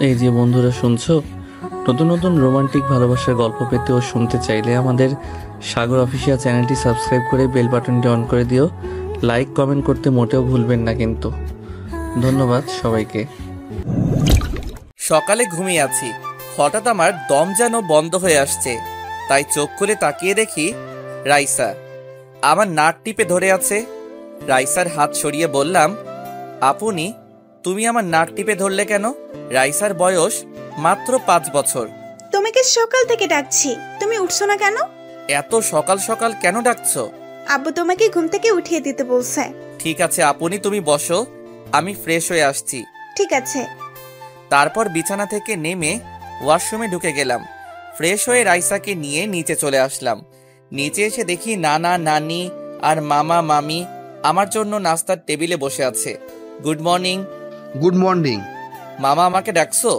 এই যে বন্ধুরা শুনছো, নতুন নতুন রোমান্টিক ভালোবাসার গল্প পেতে ও শুনতে চাইলে আমাদের সাগর অফিসিয়াল চ্যানেলটি সাবস্ক্রাইব করে বেল বাটনটি অন করে দিও। লাইক কমেন্ট করতে মোটেও ভুলবেন না কিন্তু। ধন্যবাদ সবাইকে। সকালে ঘুমিয়ে আছি, হঠাৎ আমার দম যেন বন্ধ হয়ে আসছে। তাই চোখ খুলে তাকিয়ে দেখি রাইসা আমার নাক টিপে ধরে আছে। রাইসার হাত সরিয়ে বললাম, আপনি তুমি আমার নাক টিপে ধরলে কেন? রাইসার বয়স মাত্র ৫ বছর। তোমাকে সকাল থেকে ডাকছি, তুমি উঠছো না কেন? এত সকাল সকাল কেন ডাকছো? আব্বু তোমাকে ঘুম থেকে উঠিয়ে দিতে বলছে। ঠিক আছে আপনি তুমি বসো, আমি ফ্রেশ হয়ে আসছি। ঠিক আছে। তারপর বিছানা থেকে নেমে ওয়াশরুমে ঢুকে গেলাম। ফ্রেশ হয়ে রাইসাকে নিয়ে নিচে চলে আসলাম। নিচে এসে দেখি নানা নানি আর মামা মামি আমার জন্য নাস্তার টেবিলে বসে আছে। Good morning. Good morning. মামা আমাকে ডাকছো?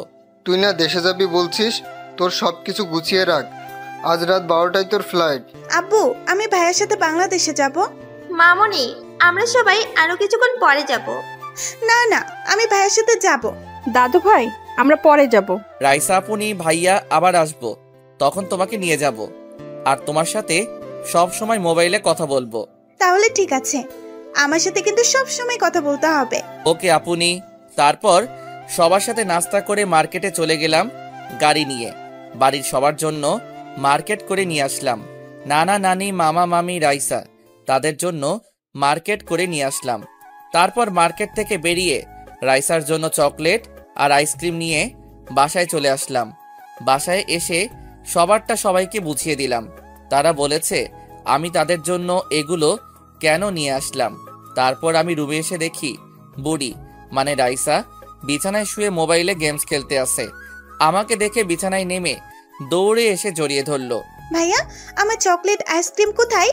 তুই না দেশে যাবি বলছিস, তোর সব কিছু গুছিয়ে রাখ, আজ রাত 12টায় তোর ফ্লাইট। আব্বু, আমি ভাইয়ের সাথে বাংলাদেশে যাব। মামনি, আমরা সবাই আরো কিছুক্ষণ পরে যাব। না না, আমি ভাইয়ের সাথে যাব। দাদু ভাই, আমরা পরে যাব। রাইসা আপনি ভাইয়া আবার আসবো, তখন তোমাকে নিয়ে যাব আর তোমার সাথে সব সময় মোবাইলে কথা বলবো। তাহলে ঠিক আছে, আমার সাথে কিন্তু সব সময় কথা বলতে হবে। ওকে আপনি। তারপর সবার সাথে নাস্তা করে মার্কেটে চলে গেলাম গাড়ি নিয়ে। বাড়ির সবার জন্য মার্কেট করে নিয়ে আসলাম। নানা নানি মামা মামি রাইসা, তাদের জন্য মার্কেট করে নিয়ে আসলাম। তারপর মার্কেট থেকে বেরিয়ে রাইসার জন্য চকলেট আর আইসক্রিম নিয়ে বাসায় চলে আসলাম। বাসায় এসে সবারটা সবাইকে বুঝিয়ে দিলাম। তারা বলেছে আমি তাদের জন্য এগুলো কেন নিয়ে আসলাম। তারপর আমি রুমে এসে দেখি বুড়ি মানে রাইসা বিছানায় শুয়ে মোবাইলে গেমস খেলতে আছে। আমাকে দেখে বিছানায় নেমে দৌড়ে এসে জড়িয়ে ধরলো। ভাইয়া, আমার চকলেট আইসক্রিম কোথায়?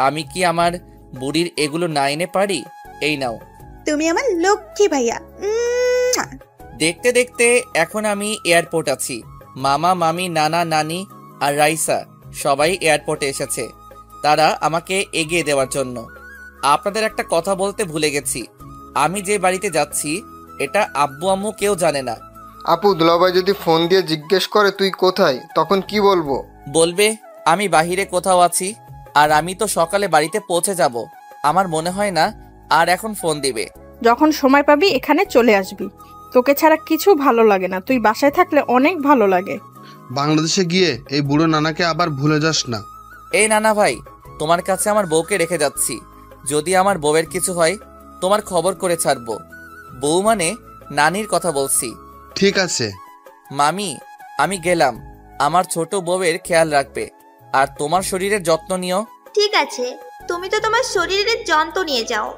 আমি কি আমার বুড়ির এগুলো না এনে পারি? এই নাও। তুমি আমার লক্ষ্মী ভাইয়া। দেখতে দেখতে এখন আমি এয়ারপোর্ট আছি। মামা মামি নানা নানি আর রাইসা সবাই এয়ারপোর্টে এসেছে, তারা আমাকে এগিয়ে দেওয়ার জন্য। আপনাদের একটা কথা বলতে ভুলে গেছি, আমি যে বাড়িতে যাচ্ছি এটা আব্বু আম্মু কেউ জানে না। আপু, দুলাভাই যদি ফোন দিয়ে জিজ্ঞেস করে তুই কোথায়, তখন কি বলবো? বলবে আমি বাহিরে কোথাও আছি, আর আমি তো সকালে বাড়িতে পৌঁছে যাব। আমার মনে হয় না আর এখন ফোন দিবে। যখন সময় পাবি এখানে চলে আসবি, তোকে ছাড়া কিছু ভালো লাগে না, তুই বাসায় থাকলে অনেক ভালো লাগে। বাংলাদেশে গিয়ে এই বুড়ো নানাকে আবার ভুলে যাস না। এই নানা ভাই, তোমার কাছে আমার বউকে রেখে যাচ্ছি, যদি আমার বউয়ের কিছু হয় তোমার খবর করে ছাড়বো। বউ মানে নানির কথা বলছি। ঠিক আছে মামি, আমি গেলাম, আমার ছোট বউয়ের খেয়াল রাখবে আর তোমার শরীরের যত্ন নিও। ঠিক আছে, তুমি তো তোমার শরীরের যন্ত্র নিয়ে যাও।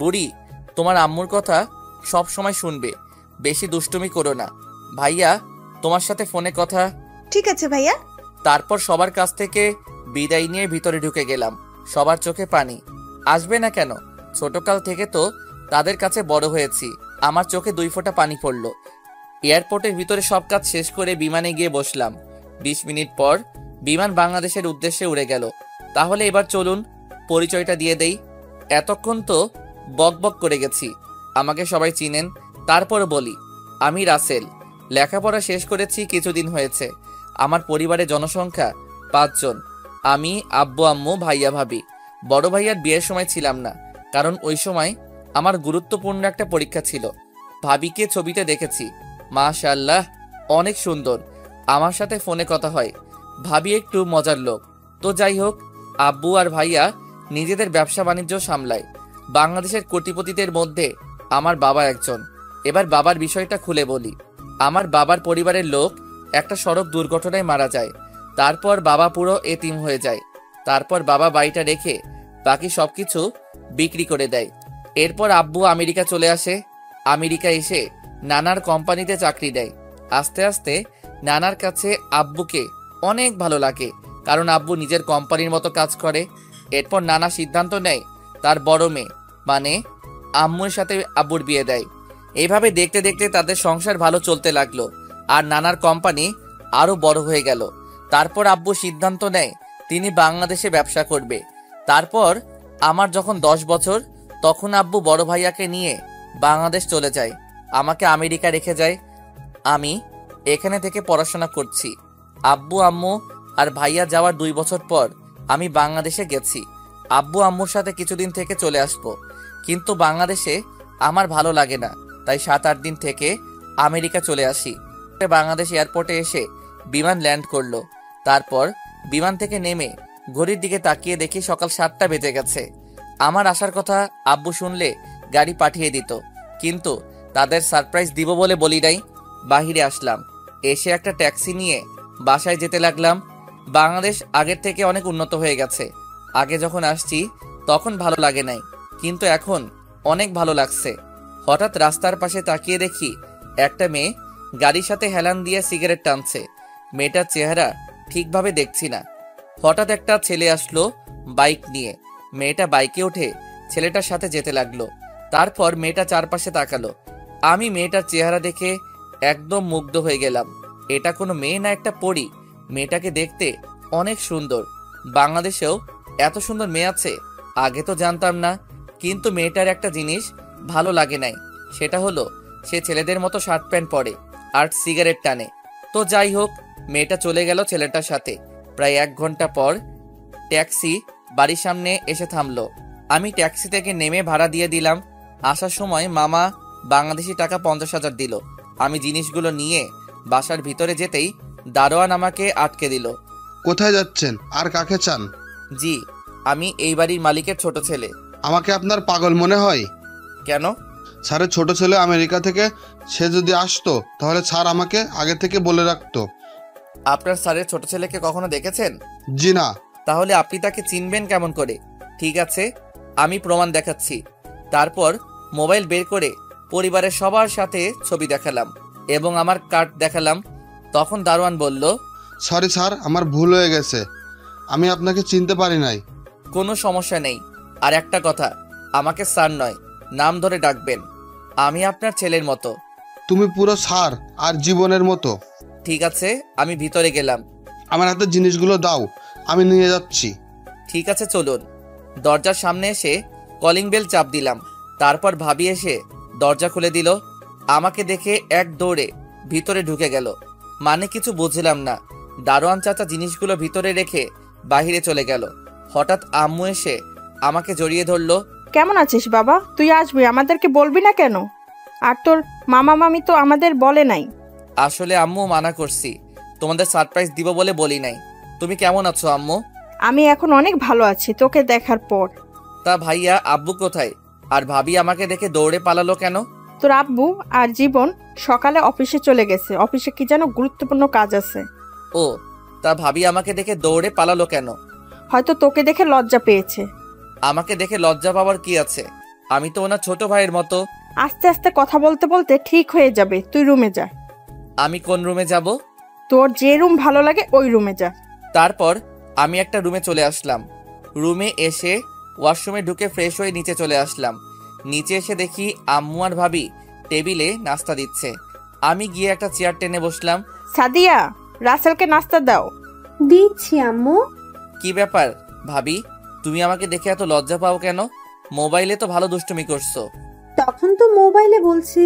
বুড়ি, তোমার আম্মুর কথা সব সময় শুনবে, বেশি দুষ্টুমি করো না। ভাইয়া, তোমার সাথে ফোনে কথা। ঠিক আছে ভাইয়া। তারপর সবার কাছ থেকে বিদায় নিয়ে ভিতরে ঢুকে গেলাম। সবার চোখে পানি। আসবে না কেন, ছোটকাল থেকে তো তাদের কাছে বড় হয়েছি। আমার চোখে 2 ফোঁটা পানি পড়ল। এয়ারপোর্টের ভিতরে সব কাজ শেষ করে বিমানে গিয়ে বসলাম। 20 মিনিট পর বিমান বাংলাদেশের উদ্দেশ্যে উড়ে গেল। তাহলে এবার চলুন পরিচয়টা দিয়ে দেই। এতক্ষণ তো বক বক করে গেছি, আমাকে সবাই চিনেন। তারপর বলি, আমি রাসেল, লেখাপড়া শেষ করেছি কিছুদিন হয়েছে। আমার পরিবারের জনসংখ্যা 5 জন। আমি, আব্বু আম্মু, ভাইয়া ভাবি। বড় ভাইয়ার বিয়ের সময় ছিলাম না, কারণ ওই সময় আমার গুরুত্বপূর্ণ একটা পরীক্ষা ছিল। ভাবিকে ছবিতে দেখেছি, মাশাআল্লাহ অনেক সুন্দর। আমার সাথে ফোনে কথা হয়। ভাবি একটু মজার লোক। তো যাই হোক, আব্বু আর ভাইয়া নিজেদের ব্যবসা বাণিজ্য সামলায়। বাংলাদেশের কোটিপতিদের মধ্যে আমার বাবা একজন। এবার বাবার বিষয়টা খুলে বলি। আমার বাবার পরিবারের লোক একটা সড়ক দুর্ঘটনায় মারা যায়। তারপর বাবা পুরো এতিম হয়ে যায়। তারপর বাবা বাড়িটা রেখে বাকি সবকিছু বিক্রি করে দেয়। এরপর আব্বু আমেরিকা চলে আসে। আমেরিকা এসে নানার কোম্পানিতে চাকরি দেয়। আস্তে আস্তে নানার কাছে আব্বুকে অনেক ভালো লাগে, কারণ আব্বু নিজের কোম্পানির মতো কাজ করে। এরপর নানা সিদ্ধান্ত নেয় তার বড় মেয়ে মানে আম্মুর সাথে আব্বুর বিয়ে দেয়। এইভাবে দেখতে দেখতে তাদের সংসার ভালো চলতে লাগলো আর নানার কোম্পানি আরো বড় হয়ে গেল। তারপর আব্বু সিদ্ধান্ত নেয় তিনি বাংলাদেশে ব্যবসা করবে। তারপর আমার যখন 10 বছর, তখন আব্বু বড় ভাইয়াকে নিয়ে বাংলাদেশ চলে যায়, আমাকে আমেরিকা রেখে যায়। আমি এখানে থেকে পড়াশোনা করছি। আব্বু আম্মু আর ভাইয়া যাওয়ার 2 বছর পর আমি বাংলাদেশে গেছি। আব্বু আম্মুর সাথে কিছুদিন থেকে চলে আসবো, কিন্তু বাংলাদেশে আমার ভালো লাগে না, তাই 7-8 দিন থেকে আমেরিকা চলে আসি। বাংলাদেশ এয়ারপোর্টে এসে বিমান ল্যান্ড করলো। তারপর বিমান থেকে নেমে ঘড়ির দিকে তাকিয়ে দেখি সকাল 7টা বেজে গেছে। আমার আসার কথা আব্বু শুনলে গাড়ি পাঠিয়ে দিত, কিন্তু তাদের সারপ্রাইজ দিব বলে বলি নাই। বাহিরে আসলাম, এসে একটা ট্যাক্সি নিয়ে বাসায় যেতে লাগলাম। বাংলাদেশ আগের থেকে অনেক উন্নত হয়ে গেছে। আগে যখন আসছি তখন ভালো লাগে নাই, কিন্তু এখন অনেক ভালো লাগছে। হঠাৎ রাস্তার পাশে তাকিয়ে দেখি একটা মেয়ে গাড়ির সাথে হেলান দিয়ে সিগারেট টানছে। মেয়েটার চেহারা ঠিকভাবে দেখছি না। হঠাৎ একটা ছেলে আসলো বাইক নিয়ে। মেয়েটা বাইকে উঠে ছেলেটার সাথে যেতে লাগলো। তারপর মেয়েটা চারপাশে তাকালো। আমি মেয়েটার চেহারা দেখে একদম মুগ্ধ হয়ে গেলাম। এটা কোনো মেয়ে না, একটা পরী। মেয়েটাকে দেখতে অনেক সুন্দর। বাংলাদেশেও এত সুন্দর মেয়ে আছে আগে তো জানতাম না। কিন্তু মেয়েটার একটা জিনিস ভালো লাগে নাই, সেটা হলো সে ছেলেদের মতো শার্ট প্যান্ট পরে আর সিগারেট টানে। তো যাই হোক, মেয়েটা চলে গেল ছেলেটার সাথে। প্রায় 1 ঘন্টা পর ট্যাক্সি বাড়ির সামনে এসে থামলো। আমি ট্যাক্সি থেকে নেমে ভাড়া দিয়ে দিলাম। আসার সময় মামা বাংলাদেশি টাকা 50,000 দিল। আমি জিনিসগুলো নিয়ে বাসার ভিতরে যেতেই দারোয়ান আমাকে আটকে দিল। কোথায় যাচ্ছেন আর কাকে চান? জি, আমি এই বাড়ির মালিকের ছোট ছেলে। আমাকে আপনার পাগল মনে হয়? কেন? স্যারের ছোট ছেলে আমেরিকা থেকে, সে যদি আসতো তাহলে স্যার আমাকে আগে থেকে বলে রাখতো। আপনার স্যারের ছোট ছেলেকে কখনো দেখেছেন? জি না। তাহলে আপনি তাকে চিনবেন কেমন করে? ঠিক আছে, আমি প্রমাণ দেখাচ্ছি। তারপর মোবাইল বের করে পরিবারের সবার সাথে ছবি দেখালাম এবং আমার কার্ড দেখালাম। তখন দারোয়ান বলল, সরি স্যার, আমার ভুল হয়ে গেছে, আমি আপনাকে চিনতে পারি নাই। কোনো সমস্যা নেই। আর একটা কথা, আমাকে স্যার নয়, নাম ধরে ডাকবেন। আমি আপনার ছেলের মতো। তুমি পুরো স্যার আর জীবনের মতো। ঠিক আছে, আমি ভিতরে গেলাম। আমার হাতে জিনিসগুলো দাও, আমি নিয়ে যাচ্ছি। ঠিক আছে, চলুন। দরজার সামনে এসে কলিং বেল চাপ দিলাম। তারপর ভাবি এসে দরজা খুলে দিল। আমাকে দেখে এক দৌড়ে ভিতরে ঢুকে গেল। মানে কিছু বুঝলাম না। দারোয়ান চাচা জিনিসগুলো ভিতরে রেখে বাহিরে চলে গেল। হঠাৎ আম্মু এসে আমাকে জড়িয়ে ধরলো। কেমন আছিস বাবা? তুই আসবি, আমাদেরকে বলবি না কেন? আর তোর মামা মামি তো আমাদের বলে নাই। আসলে আম্মু মানা করছি, তোমাদের সারপ্রাইজ দিব বলে বলি নাই। তুমি কেমন আছো আম্মু? আমি এখন অনেক ভালো আছি তোকে দেখার পর। তা ভাইয়া আব্বু কোথায়? আর ভাবি আমাকে দেখে দৌড়ে পালালো কেন? তোর আব্বু আর জীবন সকালে অফিসে চলে গেছে, অফিসে কি যেন গুরুত্বপূর্ণ কাজ আছে। ও, তা ভাবি আমাকে দেখে দৌড়ে পালালো কেন? হয়তো তোকে দেখে লজ্জা পেয়েছে। আমাকে দেখে লজ্জা পাওয়ার কি আছে? আমি তো ওনার ছোট ভাইয়ের মতো। আস্তে আস্তে কথা বলতে বলতে ঠিক হয়ে যাবে, তুই রুমে যা। আমি কোন রুমে যাব? তোর যে রুম ভালো লাগে ওই রুমে যা। তারপর আমি একটা রুমে চলে আসলাম। রুমে এসে ওয়াশরুমে ঢুকে ফ্রেশ হয়ে নিচে চলে আসলাম। নিচে এসে দেখি আম্মু আর ভাবি টেবিলে নাস্তা দিচ্ছে। আমি গিয়ে একটা চেয়ার টেনে বসলাম। সাদিয়া, রাসেলকে নাস্তা দাও। দিচ্ছি আম্মু। কি ব্যাপার ভাবি, তুমি আমাকে দেখে এত লজ্জা পাও কেন? মোবাইলে তো ভালো দুষ্টুমি করছো। তখন তো মোবাইলে বলছি,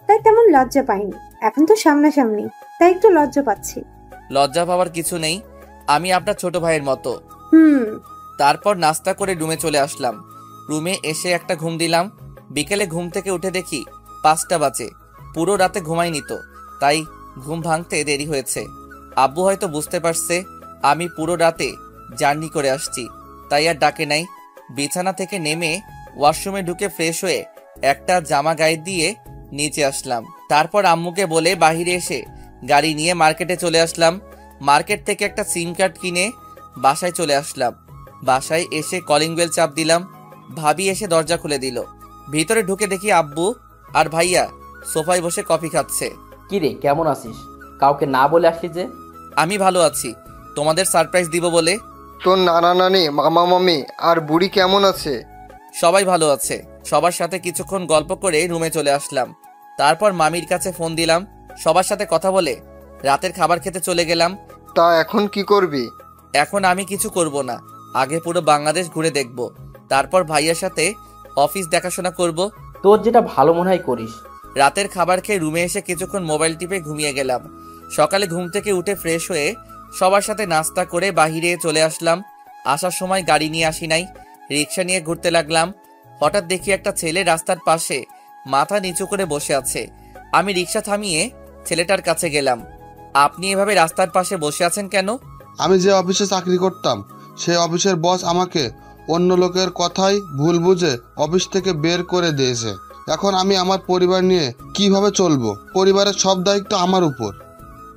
তাই তেমন লজ্জা পাইনি। এখন তো সামনাসামনি, তাই একটু লজ্জা পাচ্ছি। লজ্জা পাওয়ার কিছু নেই, আমি আপনার ছোট ভাইয়ের মতো। তারপর নাস্তা করে রুমে চলে আসলাম। রুমে এসে একটা ঘুম দিলাম। বিকেলে ঘুম থেকে উঠে দেখি 5টা বাজে। পুরো রাতে ঘুমাইনি তো, তাই ঘুম ভাঙতে দেরি হয়েছে। আব্বু হয়তো বুঝতে পারছে আমি পুরো রাতে জার্নি করে আসছি, তাই আর ডাকে নাই। বিছানা থেকে নেমে ওয়াশরুমে ঢুকে ফ্রেশ হয়ে একটা জামা গায়ে দিয়ে নিচে আসলাম। তারপর আম্মুকে বলে বাহিরে এসে গাড়ি নিয়ে মার্কেটে চলে আসলাম। মার্কেট থেকে একটা সিম কার্ড কিনে বাসায় চলে আসলাম। বাসায় এসে কলিং বেল চাপ দিলাম। ভাবি এসে দরজা খুলে দিল। ভিতরে ঢুকে দেখি আব্বু আর ভাইয়া সোফায় বসে কফি খাচ্ছে। কিরে, কেমন আছিস? কাউকে না বলে আসলি যে? আমি ভালো আছি, তোমাদের সারপ্রাইজ দিব বলে। তোর নানা নানি, মামা মামি আর বুড়ি কেমন আছে? সবাই ভালো আছে। সবার সাথে কিছুক্ষণ গল্প করে রুমে চলে আসলাম। তারপর মামির কাছে ফোন দিলাম। সবার সাথে কথা বলে রাতের খাবার খেতে চলে গেলাম। তা এখন কি করবি? এখন আমি কিছু করব না, আগে পুরো বাংলাদেশ ঘুরে দেখব। তারপর ভাইয়ার সাথে অফিস দেখাশোনা করব। তোর যেটা ভালো মনে হয় করিস, রাতের খাবার খেয়ে রুমে এসে কিছুক্ষণ মোবাইল টিপে ঘুমিয়ে গেলাম। সকালে ঘুম থেকে উঠে ফ্রেশ হয়ে সবার সাথে নাস্তা করে বাহিরে চলে আসলাম। আসার সময় গাড়ি নিয়ে আসি নাই, রিক্সা নিয়ে ঘুরতে লাগলাম। হঠাৎ দেখি একটা ছেলে রাস্তার পাশে মাথা নিচু করে বসে আছে। আমি রিক্সা থামিয়ে ছেলেটার কাছে গেলাম। আপনি এভাবে রাস্তার পাশে বসে আছেন কেন? আমি যে অফিসে চাকরি করতাম সেই অফিসের বস আমাকে অন্য লোকের কথাই ভুল বুঝে অফিস থেকে বের করে দিয়েছে। এখন আমি আমার পরিবার নিয়ে কিভাবে চলবো? পরিবারের সব দায়িত্ব আমার উপর।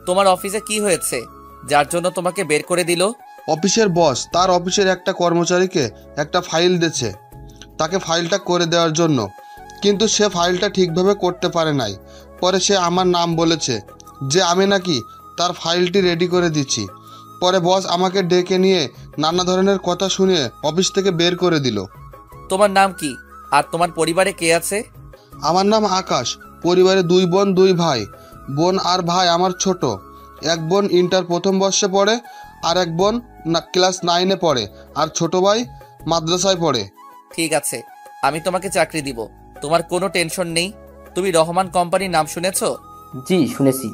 তোমার অফিসে কি হয়েছে যার জন্য তোমাকে বের করে দিল? অফিসের বস তার অফিসের একটা কর্মচারীকে একটা ফাইল দিয়েছে, তাকে ফাইলটা করে দেওয়ার জন্য, কিন্তু সে ফাইলটা ঠিকভাবে করতে পারে নাই। পরে সে আমার নাম বলেছে যে আমি নাকি তার ফাইলটি রেডি করে দিচ্ছি। পরে বস আমাকে ডেকে নিয়ে নানা ধরনের কথা শুনিয়ে অফিস থেকে বের করে দিল। তোমার নাম কি আর তোমার পরিবারে কে আছে? আমার নাম আকাশ। পরিবারে 2 বোন 2 ভাই। বোন আর ভাই আমার ছোট। এক বোন ইন্টার প্রথম বর্ষে পড়ে, আর এক বোন ক্লাস 9-এ পড়ে, আর ছোট ভাই মাদ্রাসায় পড়ে। ঠিক আছে, আমি তোমাকে চাকরি দিব, তোমার কোনো টেনশন নেই। তুমি রহমান কোম্পানির নাম শুনেছো? জি শুনেছি,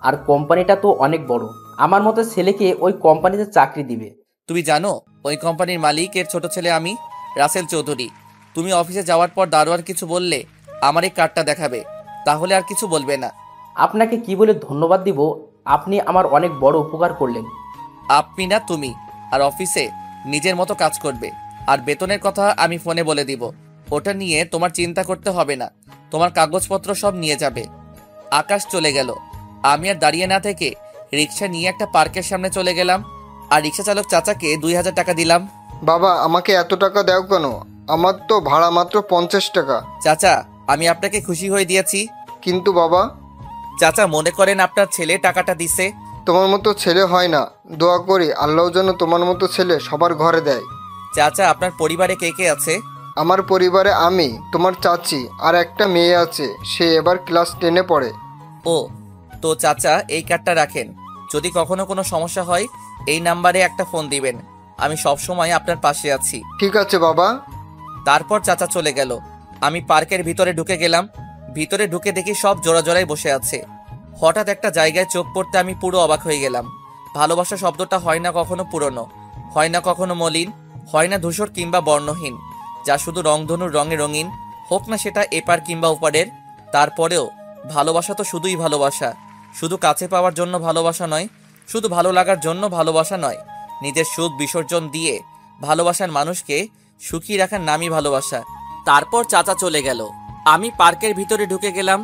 আর কোম্পানিটা তো অনেক বড়। আমার মতো ছেলেকে ওই কোম্পানিতে চাকরি দিবে। তুমি জানো ওই কোম্পানির মালিকের ছোট ছেলে আমি, রাসেল চৌধুরী। তুমি অফিসে যাওয়ার পর দারোয়ান কিছু বললে আমার এই কার্ডটা দেখাবে, তাহলে আর কিছু বলবে না। আপনাকে কি বলে ধন্যবাদ দিব? আপনি আমার অনেক বড় উপকার করলেন। আপনি না তুমি, আর অফিসে নিজের মতো কাজ করবে। আর বেতনের কথা আমি ফোনে বলে দিব, ওটা নিয়ে তোমার চিন্তা করতে হবে না। তোমার কাগজপত্র সব নিয়ে যাবে। আকাশ চলে গেল। আমি আর দাঁড়িয়ে না থেকে রিক্সা নিয়ে একটা পার্কের সামনে চলে গেলাম, আর রিক্সা চালক চাচাকে 2000 টাকা দিলাম। বাবা, আমাকে এত টাকা দাও কেন? আমার তো ভাড়া মাত্র 50 টাকা। চাচা, আমি আপনাকে খুশি হয়ে দিয়েছি। কিন্তু বাবা, চাচা মনে করেন আপনার ছেলে টাকাটা দিছে। তোমার মতো ছেলে হয় না। দোয়া করি আল্লাহ যেন তোমার মতো ছেলে সবার ঘরে দেয়। চাচা, আপনার পরিবারে কে কে আছে? আমার পরিবারে আমি, তোমার চাচি আর একটা মেয়ে আছে, সে এবার ক্লাস 10-এ পড়ে। ও, তো চাচা এই কার্ডটা রাখেন, যদি কখনো কোনো সমস্যা হয় এই নাম্বারে একটা ফোন দিবেন, আমি সব সময় আপনার পাশে আছি। ঠিক আছে বাবা। তারপর চাচা চলে গেল। আমি পার্কের ভিতরে ঢুকে গেলাম। ভিতরে ঢুকে দেখি সব জোড়া জোড়ায় বসে আছে। হঠাৎ একটা জায়গায় চোখ পড়তে আমি পুরো অবাক হয়ে গেলাম। ভালোবাসা শব্দটা হয় না কখনো পুরনো, হয় না কখনো মলিন, হয় না ধূসর কিংবা বর্ণহীন, যা শুধু রংধনুর রঙে রঙিন, হোক না সেটা এপার কিংবা ওপারের। তারপরেও ভালোবাসা তো শুধুই ভালোবাসা, শুধু কাছে পাওয়ার জন্য ভালোবাসা নয়, শুধু ভালো লাগার জন্য ভালোবাসা নয়। নিজের সুখ বিসর্জন দিয়ে ভালোবাসার মানুষকে সুখী রাখার নামই ভালোবাসা। তারপর চাচা চলে গেল। আমি পার্কের ভিতরে ঢুকে গেলাম।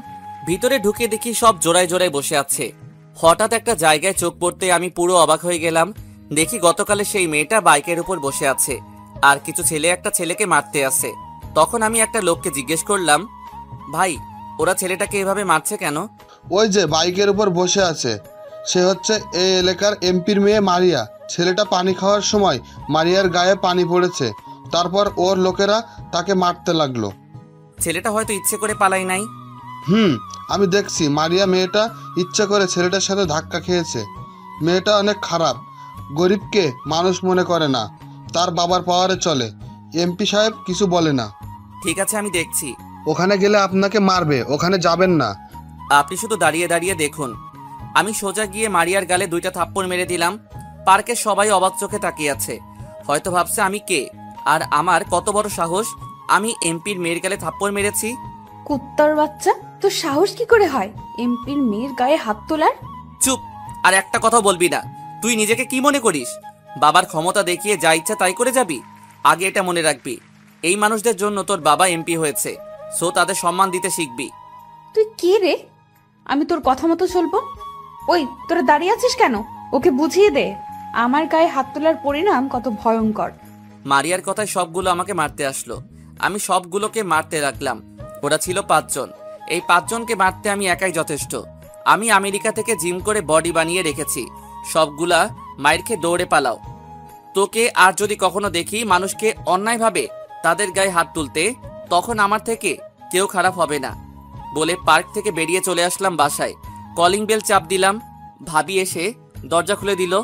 ভিতরে ঢুকে দেখি সব জোড়ায় জোড়ায় বসে আছে। হঠাৎ একটা জায়গায় চোখ পড়তে আমি পুরো অবাক হয়ে গেলাম। দেখি গতকালে সেই মেয়েটা বাইকের উপর বসে আছে, আর কিছু ছেলে একটা ছেলেকে মারতে আসে। তখন আমি একটা লোককে জিজ্ঞেস করলাম, ভাই ওরা ছেলেটাকে এভাবে মারছে কেন? ওই যে বাইকের উপর বসে আছে, সে হচ্ছে এই এলাকার এমপির মেয়ে মারিয়া। ছেলেটা পানি খাওয়ার সময় মারিয়ার গায়ে পানি পড়েছে, তারপর ওর লোকেরা তাকে মারতে লাগলো। ছেলেটা হয়তো ইচ্ছে করে পালাই নাই। আমি দেখছি মারিয়া মেয়েটা ইচ্ছে করে ছেলেটার সাথে ধাক্কা খেয়েছে। মেয়েটা অনেক খারাপ, গরিবকে মানুষ মনে করে না, তার বাবার পাওয়ারে চলে। এমপি সাহেব কিছু বলে না। ঠিক আছে, আমি দেখছি। ওখানে গেলে আপনাকে মারবে, ওখানে যাবেন না। আপনি শুধু দাঁড়িয়ে দাঁড়িয়ে দেখুন। আমি সোজা গিয়ে মারিয়ার গালে 2টা থাপ্পড় মেরে দিলাম। পার্কের সবাই অবাক চোখে তাকিয়ে আছে, হয়তো ভাবছে আমি কে আর আমার কত বড় সাহস আমি এমপির মেয়ের গালে থাপ্পড় মেরেছি। কুত্তার বাচ্চা, তোর সাহস কি করে হয় এমপির মেয়ের গায়ে হাত তোলার? চুপ, আর একটা কথা বলবি না। তুই নিজেকে কি মনে করিস? বাবার ক্ষমতা দেখিয়ে যা ইচ্ছা তাই করে যাবি? আগে এটা মনে রাখবি, এই মানুষদের জন্য তোর বাবা এমপি হয়েছে, সো তাদের সম্মান দিতে শিখবি। তুই কে রে? আমি তোর কথা মতো চলবো? ওই তোরা দাঁড়িয়ে আছিস কেন? ওকে বুঝিয়ে দে আমার গায়ে হাত তোলার পরিণাম কত ভয়ঙ্কর। মারিয়ার কথায় সবগুলো আমাকে মারতে আসলো। আমি সবগুলোকে মারতে রাখলাম। ওরা ছিল 5 জন। এই 5 জনকে মারতে আমি একাই যথেষ্ট। আমি আমেরিকা থেকে জিম করে বডি বানিয়ে রেখেছি। সবগুলা মায়ের খেয়ে দৌড়ে পালাও। তোকে আর যদি কখনো দেখি মানুষকে অন্যায়ভাবে তাদের গায়ে হাত তুলতে, তখন আমার থেকে কেউ খারাপ হবে না বলে পার্ক থেকে বেরিয়ে চলে আসলাম বাসায়। কলিং বেল চাপ দিলাম, ভাবি এসে দরজা খুলে দিল।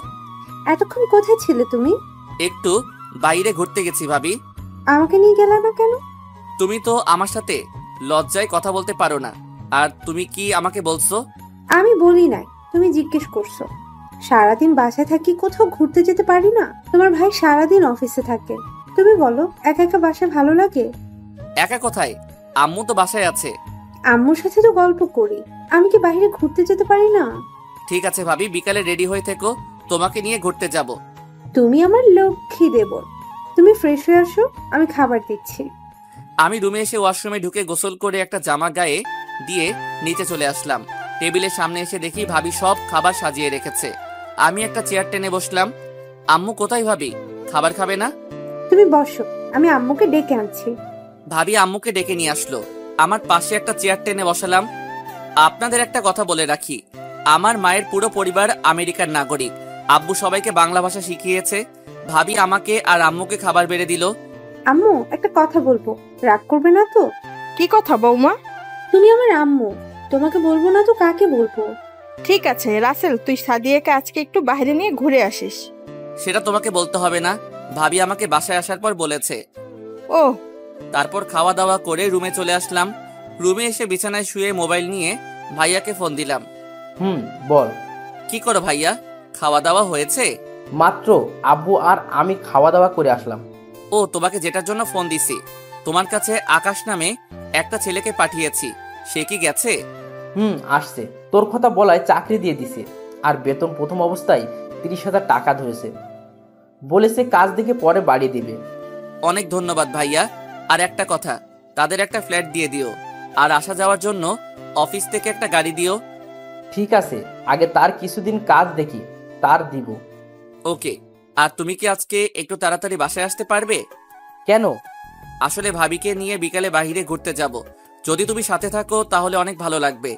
এতক্ষণ কোথায় ছিলে তুমি? একটু বাইরে ঘুরতে গেছি ভাবি। আমাকে নিয়ে গেলে না কেন? তুমি তো আমার সাথে লজ্জায় কথা বলতে পারো না, আর তুমি কি আমাকে বলছো? আমি বলি নাই, তুমি জিজ্ঞেস করছো। সারাদিন বাসায় থাকি, কোথাও ঘুরতে যেতে পারি না। তোমার ভাই সারাদিন অফিসে থাকে। তুমি বলো, একা একা বাসায় ভালো লাগে? একা কোথায়? আম্মু তো বাসায় আছে। আম্মুর সাথে তো গল্প করি। আমি কি বাইরে ঘুরতে যেতে পারি না? ঠিক আছে ভাবি, বিকালে রেডি হয়ে থেকো, তোমাকে নিয়ে ঘুরতে যাব। তুমি আমার লক্ষ্মী দেবর। তুমি ফ্রেশ হয়ে আসো, আমি খাবার দিচ্ছি। আমি রুমে এসে ওয়াশরুমে ঢুকে গোসল করে একটা জামা গায়ে দিয়ে নিচে চলে আসলাম। টেবিলের সামনে এসে দেখি ভাবি সব খাবার সাজিয়ে রেখেছে। আমি একটা চেয়ার টেনে বসলাম। আম্মু কোথায় ভাবি? খাবার খাবে না? তুমি বসো, আমি আম্মুকে ডেকে আনছি। ভাবি আম্মুকে ডেকে নিয়ে আসলো। আমার পাশে একটা চেয়ার টেনে বসালাম। আপনাদের একটা কথা বলে রাখি, আমার মায়ের পুরো পরিবার আমেরিকার নাগরিক। আব্বু সবাইকে বাংলা ভাষা শিখিয়েছে। ভাবি আমাকে আর আম্মুকে খাবার বেড়ে দিল। আম্মু, একটা কথা বলবো, রাগ করবে না তো? কি কথা বৌমা? তুমি আমার আম্মু, তোমাকে বলবো না তো কাকে বলবো? ঠিক আছে রাসেল, তুই সাদিয়াকে আজকে একটু বাইরে নিয়ে ঘুরে আসিস। সেটা তোমাকে বলতে হবে না, ভাবি আমাকে বাসায় আসার পর বলেছে। ও, তারপর খাওয়া দাওয়া করে রুমে চলে আসলাম। রুমে এসে বিছানায় শুয়ে মোবাইল নিয়ে ভাইয়াকে ফোন দিলাম। বল। কি করো ভাইয়া? খাওয়া দাওয়া হয়েছে? মাত্র আব্বু আর আমি খাওয়া দাওয়া করে আসলাম। ও, তোমাকে যেটার জন্য ফোন দিছি, তোমার কাছে আকাশ নামে একটা ছেলেকে পাঠিয়েছি, সে কি গেছে? আসছে। তোর কথা বলায় চাকরি দিয়ে দিছে, আর বেতন প্রথম অবস্থায় 30,000 টাকা ধরেছে। বলেছে কাজ দেখে পরে বাড়িয়ে দিবে। অনেক ধন্যবাদ ভাইয়া। আর একটা কথা, তাদের একটা ফ্ল্যাট দিয়ে দিও, আর আসা যাওয়ার জন্য অফিস থেকে একটা গাড়ি দিও। ঠিক আছে, আগে তার কিছুদিন কাজ দেখি, তার দিব। ওকে। আর তুমি কি আজকে একটু তাড়াতাড়ি বাসায় আসতে পারবে? কেন? আসলে ভাবিকে নিয়ে বিকালে বাইরে ঘুরতে যাব, যদি তুমি সাথে থাকো তাহলে অনেক ভালো লাগবে।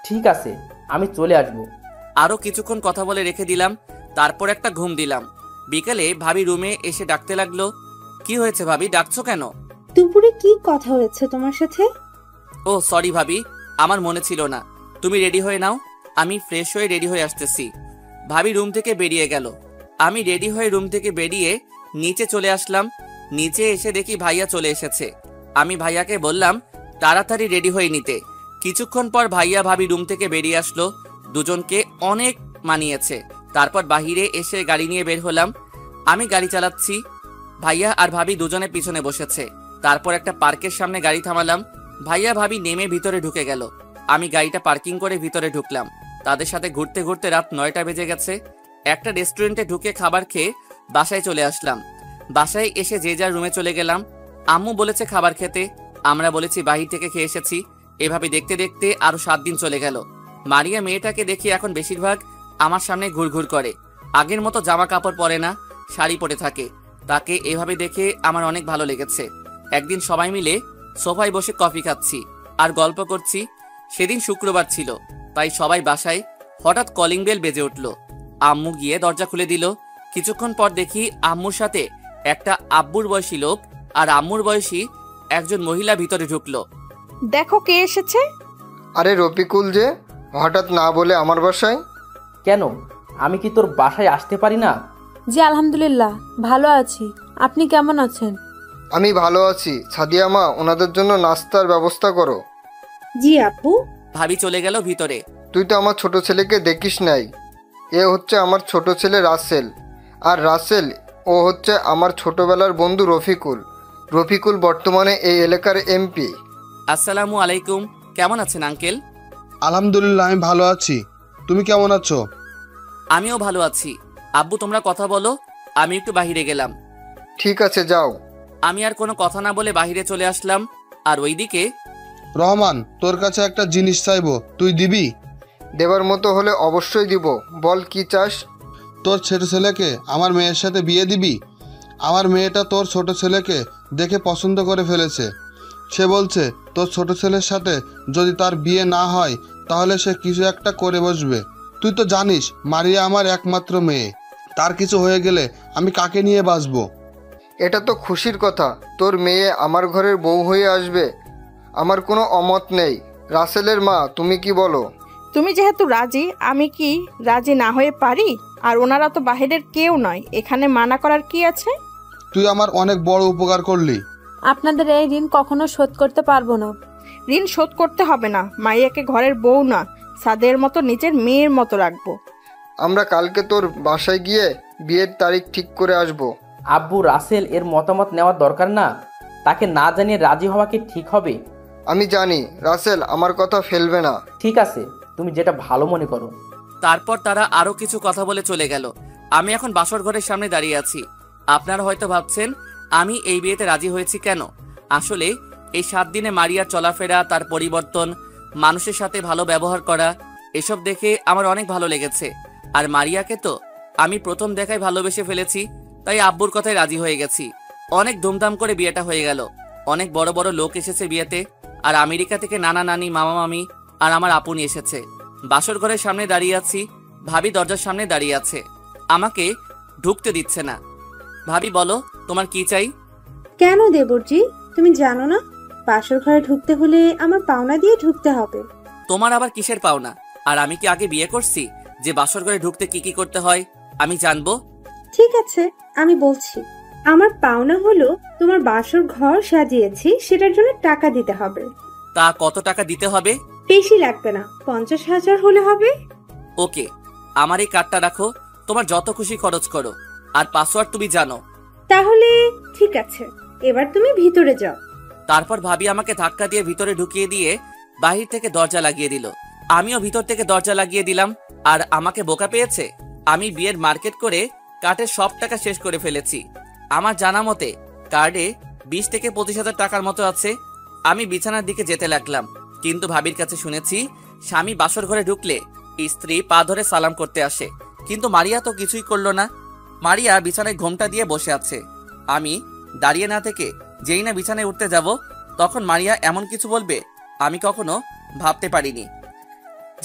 ঠিক আছে, আমি চলে আসব। আরো কিছুক্ষণ কথা বলে রেখে দিলাম, তারপর একটা ঘুম দিলাম। বিকালে ভাবি রুমে এসে ডাকতে লাগলো। কি হয়েছে ভাবি, ডাকছো কেন? দুপুরে কি কথা হয়েছে তোমার সাথে? ও সরি ভাবি, আমার মনে ছিল না। তুমি রেডি হয়ে নাও, আমি ফ্রেশ হয়ে রেডি হয়ে আসতেছি। ভাবি রুম থেকে বেরিয়ে গেল। আমি রেডি হয়ে রুম থেকে বেরিয়ে নিচে চলে আসলাম। নিচে এসে দেখি ভাইয়া চলে এসেছে। আমি ভাইয়াকে বললাম তাড়াতাড়ি রেডি হয়ে নিতে। কিছুক্ষণ পর ভাইয়া ভাবি রুম থেকে বেরিয়ে আসলো। দুজনকে অনেক মানিয়েছে। তারপর বাহিরে এসে গাড়ি নিয়ে বের হলাম। আমি গাড়ি চালাচ্ছি, ভাইয়া আর ভাবি দুজনে পিছনে বসেছে। তারপর একটা পার্কের সামনে গাড়ি থামালাম। ভাইয়া ভাবি নেমে ভিতরে ঢুকে গেল। আমি গাড়িটা পার্কিং করে ভিতরে ঢুকলাম। তাদের সাথে ঘুরতে ঘুরতে রাত 9টা বেজে গেছে। একটা রেস্টুরেন্টে ঢুকে খাবার খেয়ে বাসায় চলে আসলাম। বাসায় এসে যে যার রুমে চলে গেলাম। আম্মু বলেছে খাবার খেতে, আমরা বলেছি বাহির থেকে খেয়ে এসেছি। এভাবে দেখতে দেখতে আরো 7 দিন চলে গেল। মারিয়া মেয়েটাকে দেখি এখন বেশিরভাগ আমার সামনে ঘুরঘুর করে। আগের মতো জামা কাপড় পরে না, শাড়ি পরে থাকে। তাকে এভাবে দেখে আমার অনেক ভালো লেগেছে। একদিন সবাই মিলে সোফায় বসে কফি খাচ্ছি আর গল্প করছি। সেদিন শুক্রবার ছিল, তাই সবাই বাসায়। হঠাৎ কলিং বেল বেজে উঠল। আম্মু গিয়ে দরজা খুলে দিল। কিছুক্ষণ পর দেখি আম্মুর সাথে একটা আব্বুর বয়সী লোক আর আম্মুর বয়সী একজন মহিলা ভিতরে ঢুকলো। দেখো কে এসেছে। আরে রফিকুল যে, হঠাৎ না বলে আমার বাসায়? কেন, আমি কি তোর বাসায় আসতে পারি না? জি আলহামদুলিল্লাহ ভালো আছি, আপনি কেমন আছেন? আমি ভালো আছি। সাদিয়া মা, ওনাদের জন্য নাস্তার ব্যবস্থা করো। জি আপু। ভাবি চলে গেল ভিতরে। তুই তো আমার ছোট ছেলেকে দেখিস নাই। এ হচ্ছে আমার ছোট ছেলে রাসেল, আর রাসেল ও হচ্ছে আমার ছোটবেলার বন্ধু রফিকুল। রফিকুল বর্তমানে এই এলাকার এমপি। আসসালামু আলাইকুম, কেমন আছেন আঙ্কেল? আলহামদুলিল্লাহ, আমি ভালো আছি। তুমি কেমন আছো? আমিও ভালো আছি। আব্বু তোমরা কথা বলো, আমি একটু বাহিরে গেলাম। ঠিক আছে, যাও। আমি আর কোনো কথা না বলে বাহিরে চলে আসলাম। আর ওইদিকে রহমান, তোর কাছে একটা জিনিস চাইবো, তুই দিবি? দেবার মতো হলে অবশ্যই দিব, বল কি চাস? তোর ছোট ছেলেকে আমার মেয়ের সাথে বিয়ে দিবি? আমার মেয়েটা তোর ছোট ছেলেকে দেখে পছন্দ করে ফেলেছে। সে বলছে তোর ছোট ছেলের সাথে যদি তার বিয়ে না হয় তাহলে সে কিছু একটা করে বসবে। তুই তো জানিস মারিয়া আমার একমাত্র মেয়ে, তার কিছু হয়ে গেলে আমি কাকে নিয়ে বাঁচবো? এটা তো খুশির কথা, তোর মেয়ে আমার ঘরের বউ হয়ে আসবে। আমার কোনো অমত নেই। রাসেলের মা, তুমি কি বলো? তুমি যেহেতু রাজি, আমি কি রাজি না হয়ে পারি? আর ওনারা তো বাহিরের কেউ নয়, এখানে মানা করার কি আছে? তুই আমার অনেক বড় উপকার করলি। আপনাদের এই ঋণ কখনো শোধ করতে পারবো না। ঋণ শোধ করতে হবে না। মারিয়াকে ঘরের বউ না, সাদের মতো নিজের মেয়ের মতো রাখবো। আমরা কালকে তোর বাসায় গিয়ে বিয়ের তারিখ ঠিক করে আসব। আব্বু, রাসেল এর মতামত নেওয়ার দরকার না? তাকে না জানিয়ে রাজি হওয়া কি ঠিক হবে? আমি জানি রাসেল আমার কথা ফেলবে না। ঠিক আছে, তুমি যেটা ভালো মনে করো। তারপর তারা আরো কিছু কথা বলে চলে গেল। আমি এখন বাসর ঘরের সামনে দাঁড়িয়ে আছি। আপনারা হয়তো ভাবছেন আমি এই বিয়েতে রাজি হয়েছি কেন। আসলে এই 7 দিনে মারিয়ার চলাফেরা, তার পরিবর্তন, মানুষের সাথে ভালো ব্যবহার করা, এসব দেখে আমার অনেক ভালো লেগেছে। আর মারিয়াকে তো আমি প্রথম দেখায় ভালোবেসে ফেলেছি, তাই আব্বুর কথায় রাজি হয়ে গেছি। অনেক ধুমধাম করে বিয়েটা হয়ে গেল। অনেক বড় বড় লোক এসেছে বিয়েতে, আর আমেরিকা থেকে নানা নানি, মামা মামি আর আমার আপুনি এসেছে। বাসর ঘরের সামনে দাঁড়িয়ে আছি, ভাবি দরজার সামনে দাঁড়িয়ে আছে, আমাকে ঢুকতে দিচ্ছে না। ভাবি বলো, তোমার কি চাই? কেন দেবরজি, তুমি জানো না বাসর ঘরে ঢুকতে হলে আমার পাওনা দিয়ে ঢুকতে হবে? তোমার আবার কিসের পাওনা? আর আমি কি আগে বিয়ে করছি যে বাসর ঘরে ঢুকতে কি কি করতে হয় আমি জানবো? ঠিক আছে, আমি বলছি। আমার পাওনা হলো তোমার বাসর ঘর সাজিয়েছি, সেটার জন্য টাকা দিতে হবে। তা কত টাকা দিতে হবে? বেশি লাগবে না, 50,000 হলে হবে। ওকে, আমার এই কার্ডটা রাখো, তোমার যত খুশি খরচ করো, আর পাসওয়ার্ড তুমি জানো। তাহলে ঠিক আছে, এবার তুমি ভিতরে যাও। তারপর ভাবি আমাকে ধাক্কা দিয়ে ভিতরে ঢুকিয়ে দিয়ে বাহির থেকে দরজা লাগিয়ে দিল। আমিও ভিতর থেকে দরজা লাগিয়ে দিলাম। আর আমাকে বোকা পেয়েছে। আমি বিয়ের মার্কেট করে কার্ডের সব টাকা শেষ করে ফেলেছি। আমার জানা মতে কার্ডে 20 থেকে 25,000 টাকার মতো আছে। আমি বিছানার দিকে যেতে লাগলাম, কিন্তু ভাবির কাছে শুনেছি স্বামী বাসর ঘরে ঢুকলে স্ত্রী পা ধরে সালাম করতে আসে, কিন্তু মারিয়া তো কিছুই করলো না। মারিয়া বিছানায় ঘোমটা দিয়ে বসে আছে। আমি দাঁড়িয়ে না থেকে যেই না বিছানায় উঠতে যাব, তখন মারিয়া এমন কিছু বলবে আমি কখনো ভাবতে পারিনি।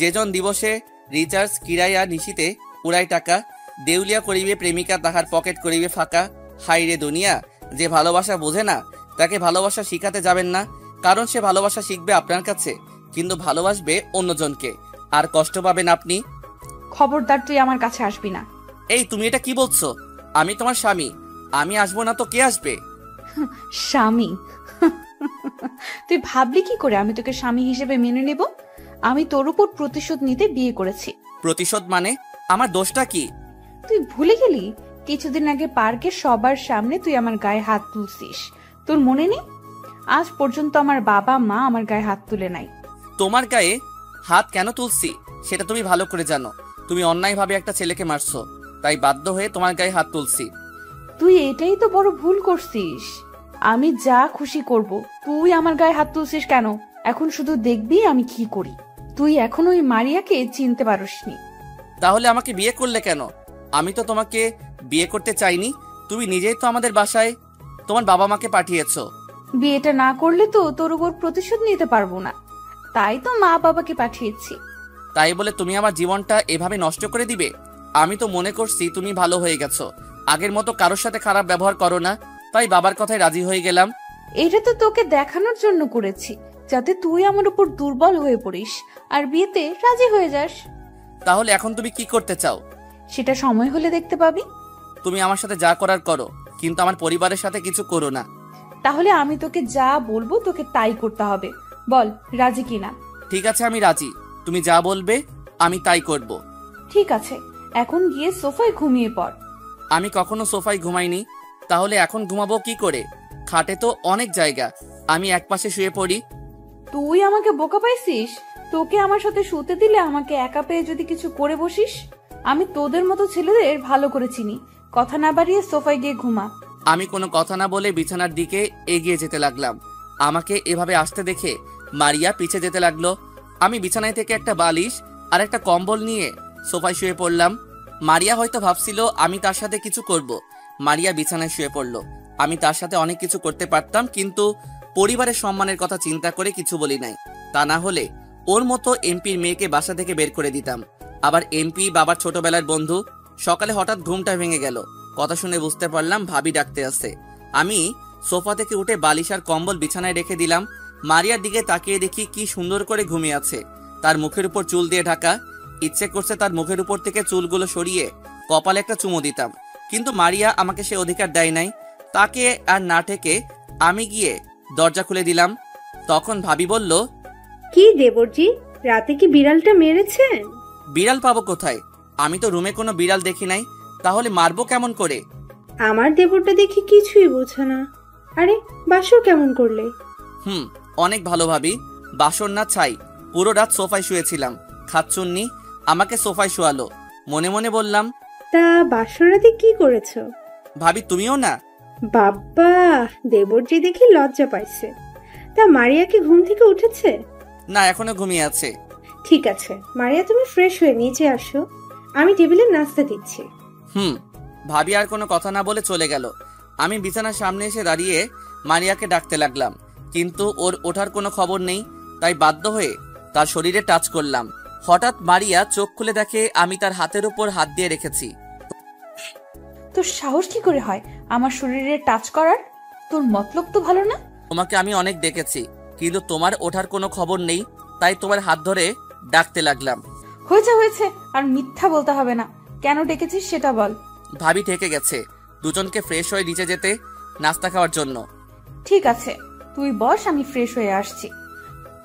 যেজন দিবসে রিচার্জ কিরায়া নিশিতে উড়াই টাকা, দেউলিয়া করিবে প্রেমিকা তাহার পকেট করিবে ফাঁকা। হাই রে দুনিয়া, যে ভালোবাসা বোঝে না তাকে ভালোবাসা শিখাতে যাবেন না, কারণ সে ভালোবাসা শিখবে আপনার কাছে, কিন্তু ভালোবাসবে অন্যজনকে, আর কষ্ট পাবেন আপনি। খবরদার, তুই আমার কাছে আসবি না। এই তুমি এটা কি বলছো? আমি তোমার স্বামী, আমি আসবো না তো কে আসবে? স্বামী? তুই ভাবলি কি করে আমি তোকে স্বামী হিসেবে মেনে নেব? আমি তোর উপর প্রতিশোধ নিতে বিয়ে করেছি। প্রতিশোধ মানে? আমার দোষটা কি? তুই ভুলে গেলি কিছুদিন আগে পার্কে সবার সামনে তুই আমার গায়ে হাত তুলছিস, তোর মনে নেই? আজ পর্যন্ত আমার বাবা মা আমার গায়ে হাত তুলে নাই। তোমার গায়ে হাত কেন তুলছি সেটা তুমি ভালো করে জানো। তুমি অন্যায়ভাবে একটা ছেলেকে মারছো, তাই বাধ্য হয়ে তোমার গায়ে হাত তুলছি। তুই এটাই তো বড় ভুল করছিস। আমি যা খুশি করব, তুই আমার গায়ে হাত তুলছিস কেন? এখন শুধু দেখবি আমি কি করি। তুই এখনো ওই মারিয়াকে চিনতে পারোসনি। তাহলে আমাকে বিয়ে করলে কেন? আমি তো তোমাকে বিয়ে করতে চাইনি। তুমি নিজেই তো আমাদের বাসায় তোমার বাবা মাকে পাঠিয়েছো। বিয়েটা না করলে তো তোর উপর প্রতিশোধ নিতে পারবো না, তাই তো মা বাবাকে পাঠিয়েছি। তাই বলে তুমি আমার জীবনটা এভাবে নষ্ট করে দিবে? আমি তো মনে করছি তুমি ভালো হয়ে গেছো, আগের মতো কারোর সাথে খারাপ ব্যবহার করো না, তাই বাবার কথায় রাজি হয়ে গেলাম। এটা তো তোকে দেখানোর জন্য করেছি, যাতে তুই আমার উপর দুর্বল হয়ে পড়িস আর বিয়েতে রাজি হয়ে যাস। তাহলে এখন তুমি কি করতে চাও? সেটা সময় হলে দেখতে পাবি। তুমি আমার সাথে যা করার করো, কিন্তু আমার পরিবারের সাথে কিছু করো না। তাহলে আমি তোকে যা বলবো তোকে তাই করতে হবে। বল রাজি কিনা? ঠিক আছে, আমি রাজি। তুমি যা বলবে আমি তাই করব। ঠিক আছে, এখন গিয়ে সোফায় ঘুমিয়ে পড়। আমি কখনো সোফায় ঘুমাইনি, তাহলে এখন ঘুমাবো কি করে? খাটে তো অনেক জায়গা, আমি একপাশে শুয়ে পড়ি। তুই আমাকে বোকা পাইছিস? তোকে আমার সাথে শুতে দিলে আমাকে একা পেয়ে যদি কিছু করে বসিস। আমি তোদের মতো ছেলেদের ভালো করে চিনি। কথা না বাড়িয়ে সোফায় গিয়ে ঘুমা। আমি কোনো কথা না বলে বিছানার দিকে এগিয়ে যেতে লাগলাম। আমাকে এভাবে আসতে দেখে মারিয়া পিছে যেতে লাগলো। আমি বিছানায় থেকে একটা বালিশ আর একটা কম্বল নিয়ে সোফায় শুয়ে পড়লাম। মারিয়া হয়তো ভাবছিল আমি তার সাথে কিছু করব। মারিয়া বিছানায় শুয়ে পড়লো। আমি তার সাথে অনেক কিছু করতে পারতাম, কিন্তু পরিবারের সম্মানের কথা চিন্তা করে কিছু বলি নাই। তা না হলে ওর মতো এমপির মেয়েকে বাসা থেকে বের করে দিতাম। আবার এমপি বাবার ছোটবেলার বন্ধু। সকালে হঠাৎ ঘুমটা ভেঙে গেল। কথা শুনে বুঝতে পারলাম ভাবি ডাকতে আসছে। আমি সোফা থেকে উঠে বালিশ আর কম্বল বিছানায় রেখে দিলাম। মারিয়ার দিকে তাকিয়ে দেখি কি সুন্দর করে ঘুমিয়ে আছে, তার মুখের উপর চুল দিয়ে ঢাকা। ইচ্ছে করছে তার মুখের উপর থেকে চুলগুলো সরিয়ে কপালে একটা চুমু দিতাম, কিন্তু মারিয়া আমাকে সে অধিকার দেয় নাই। তাকে আর না ঠেকে আমি গিয়ে দরজা খুলে দিলাম। তখন ভাবি বলল, কি দেবরজি, রাতে কি বিড়ালটা মেরেছেন? বিড়াল পাবো কোথায়? আমি তো রুমে কোনো বিড়াল দেখি নাই, তাহলে মারবো কেমন করে? আমার দেবরটা দেখি কিছুই বোঝে না। আরে বাসর কেমন করলে? অনেক ভালো ভাবি। বাসর না ছাই, পুরো রাত সোফায় শুয়েছিলাম। খাচ্চুন্নি আমাকে সোফায় শোয়ালো। মনে মনে বললাম, তা বাসর রাতে কি করেছো? ভাবি তুমিও না? বাবা, দেবরজি দেখি লজ্জা পাইছে। তা মারিয়া কি ঘুম থেকে উঠেছে? না, এখনো ঘুমিয়ে আছে। ঠিক আছে মারিয়া, তুমি ফ্রেশ হয়ে নিচে আসো, আমি টেবিলে নাস্তা দিচ্ছি। ভাবি আর কোনো কথা না বলে চলে গেল। আমি বিছানার সামনে এসে দাঁড়িয়ে মারিয়াকে ডাকতে লাগলাম, কিন্তু ওর ওঠার কোনো খবর নেই। তাই বাধ্য হয়ে তার শরীরে টাচ করলাম। হঠাৎ মারিয়া চোখ খুলে দেখে আমি তার হাতের উপর হাত দিয়ে রেখেছি। তোর সাহস কি করে হয় আমার শরীরে টাচ করার? তোর মতলব তো ভালো না। তোমাকে আমি অনেক ডেকেছি, কিন্তু তোমার ওঠার কোনো খবর নেই, তাই তোমার হাত ধরে ডাকতে লাগলাম। হয়েছে, আর মিথ্যা বলতে হবে না। কেন ডেকেছিস সেটা বল। ভাবি ঠেকে গেছে দুজনকে ফ্রেশ হয়ে নিচে যেতে, নাস্তা খাওয়ার জন্য। ঠিক আছে, তুই বস, আমি ফ্রেশ হয়ে আসছি।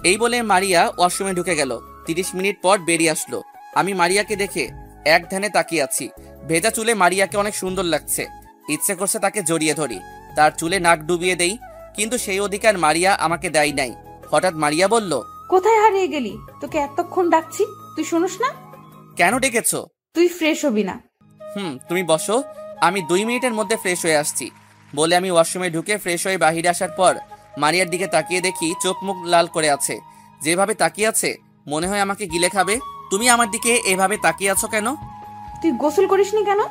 এই বলে মারিয়া ওয়াশরুমে ঢুকে গেল। 30 মিনিট পর বেরিয়ে আসলো। আমি মারিয়াকে দেখে এক ধ্যানে তাকিয়ে আছি। ভেজা চুলে মারিয়াকে অনেক সুন্দর লাগছে। ইচ্ছে করছে তাকে জড়িয়ে ধরি, তার চুলে নাক ডুবিয়ে দেই, কিন্তু সেই অধিকার মারিয়া আমাকে দেয় নাই। হঠাৎ মারিয়া বলল, কোথায় হারিয়ে গেলি? তোকে এতক্ষণ ডাকছি, তুই শুনোস না? কেন ডেকেছো? তুই ফ্রেশ হবি না? তুমি বসো, আমি 2 মিনিটের মধ্যে ফ্রেশ হয়ে আসছি। বলে আমি ওয়াশরুমে ঢুকে ফ্রেশ হয়ে বাহিরে আসার পর মারিয়ার দিকে তাকিয়ে দেখি চোখ মুখ লাল করে আছে। যেভাবে তাকিয়ে আছে মনে হয় আমাকে গিলে খাবে। তুমি আমার দিকে এভাবে তাকিয়ে আছো কেন? তুই গোসল করিসনি কেন?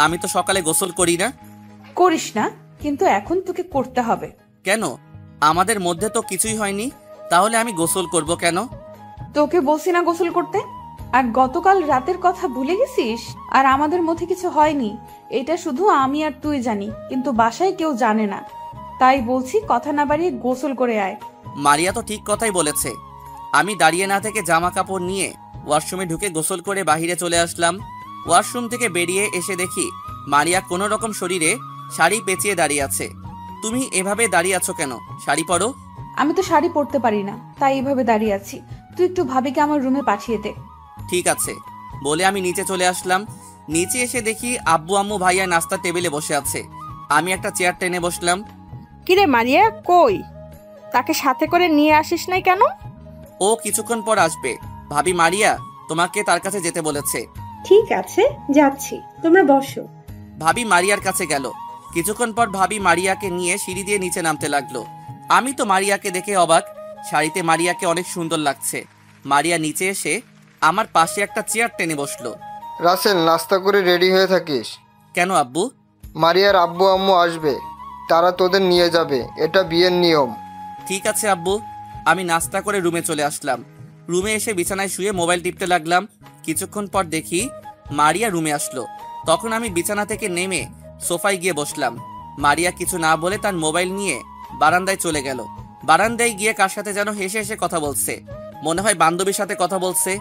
আমি তো সকালে গোসল করি না। করিস না, কিন্তু এখন তোকে করতে হবে। কেন? আমাদের মধ্যে তো কিছুই হয়নি, তাহলে আমি গোসল করব কেন? তোকে বলছি না গোসল করতে? আর গতকাল রাতের কথা ভুলে গেছিস? আর আমাদের মধ্যে কিছু হয়নি, এটা শুধু আমি আর তুই জানি, কিন্তু বাসায় কেউ জানে না। তাই বলছি, কথা না বাড়িয়ে গোসল করে আয়। মারিয়া তো ঠিক কথাই বলেছে। আমি দাঁড়িয়ে না থেকে জামা কাপড় নিয়ে ওয়াশরুমে ঢুকে গোসল করে বাহিরে চলে আসলাম। ওয়াশরুম থেকে বেরিয়ে এসে দেখি মারিয়া কোনো রকম শরীরে শাড়ি পেঁচিয়ে দাঁড়িয়ে আছে। তুমি এভাবে দাঁড়িয়ে আছো কেন? শাড়ি পরো। আমি তো শাড়ি পরতে পারি না, তাই এইভাবে দাঁড়িয়ে আছি। তুই একটু ভাবিকে আমার রুমে পাঠিয়ে দে। ঠিক আছে বলে আমি নিচে চলে আসলাম। নিচে এসে দেখি আব্বু আম্মু ভাইয়া নাস্তা টেবিলে বসে আছে। আমি একটা চেয়ার টেনে বসলাম। কিরে মারিয়া, কই? তাকে সাথে করে নিয়ে আসিস নাই কেন? ও কিছুক্ষণ পর আসবে। ভাবি মারিয়া তোমাকে তার কাছে যেতে বলেছে। ঠিক আছে, যাচ্ছি, তোমরা বসো। ভাবি মারিয়ার কাছে গেল। কিছুক্ষণ পর ভাবি মারিয়াকে নিয়ে সিঁড়ি দিয়ে নিচে নামতে লাগলো। আমি তো মারিয়াকে দেখে অবাক। শাড়িতে মারিয়াকে অনেক সুন্দর লাগছে। মারিয়া নিচে এসে আমার পাশে একটা চেয়ার টেনে বসলো। রাসেল, নাস্তা করে রেডি হয়ে থাকিস। কেন আব্বু? মারিয়ার আব্বু আম্মু আসবে, তারা তোদের নিয়ে যাবে, এটা বিয়ের নিয়ম। ঠিক আছে আব্বু। আমি নাস্তা করে রুমে চলে আসলাম। রুমে এসে বিছানায় শুয়ে মোবাইল টিপতে লাগলাম। কিছুক্ষণ পর দেখি মারিয়া রুমে আসলো। তখন আমি বিছানা থেকে নেমে সোফায় গিয়ে বসলাম। মারিয়া কিছু না বলে তার মোবাইল নিয়ে বারান্দায় চলে গেল। বারান্দায় গিয়ে কার সাথে যেন হেসে হেসে কথা বলছে, মনে হয় বান্ধবীর সাথে কথা বলছে।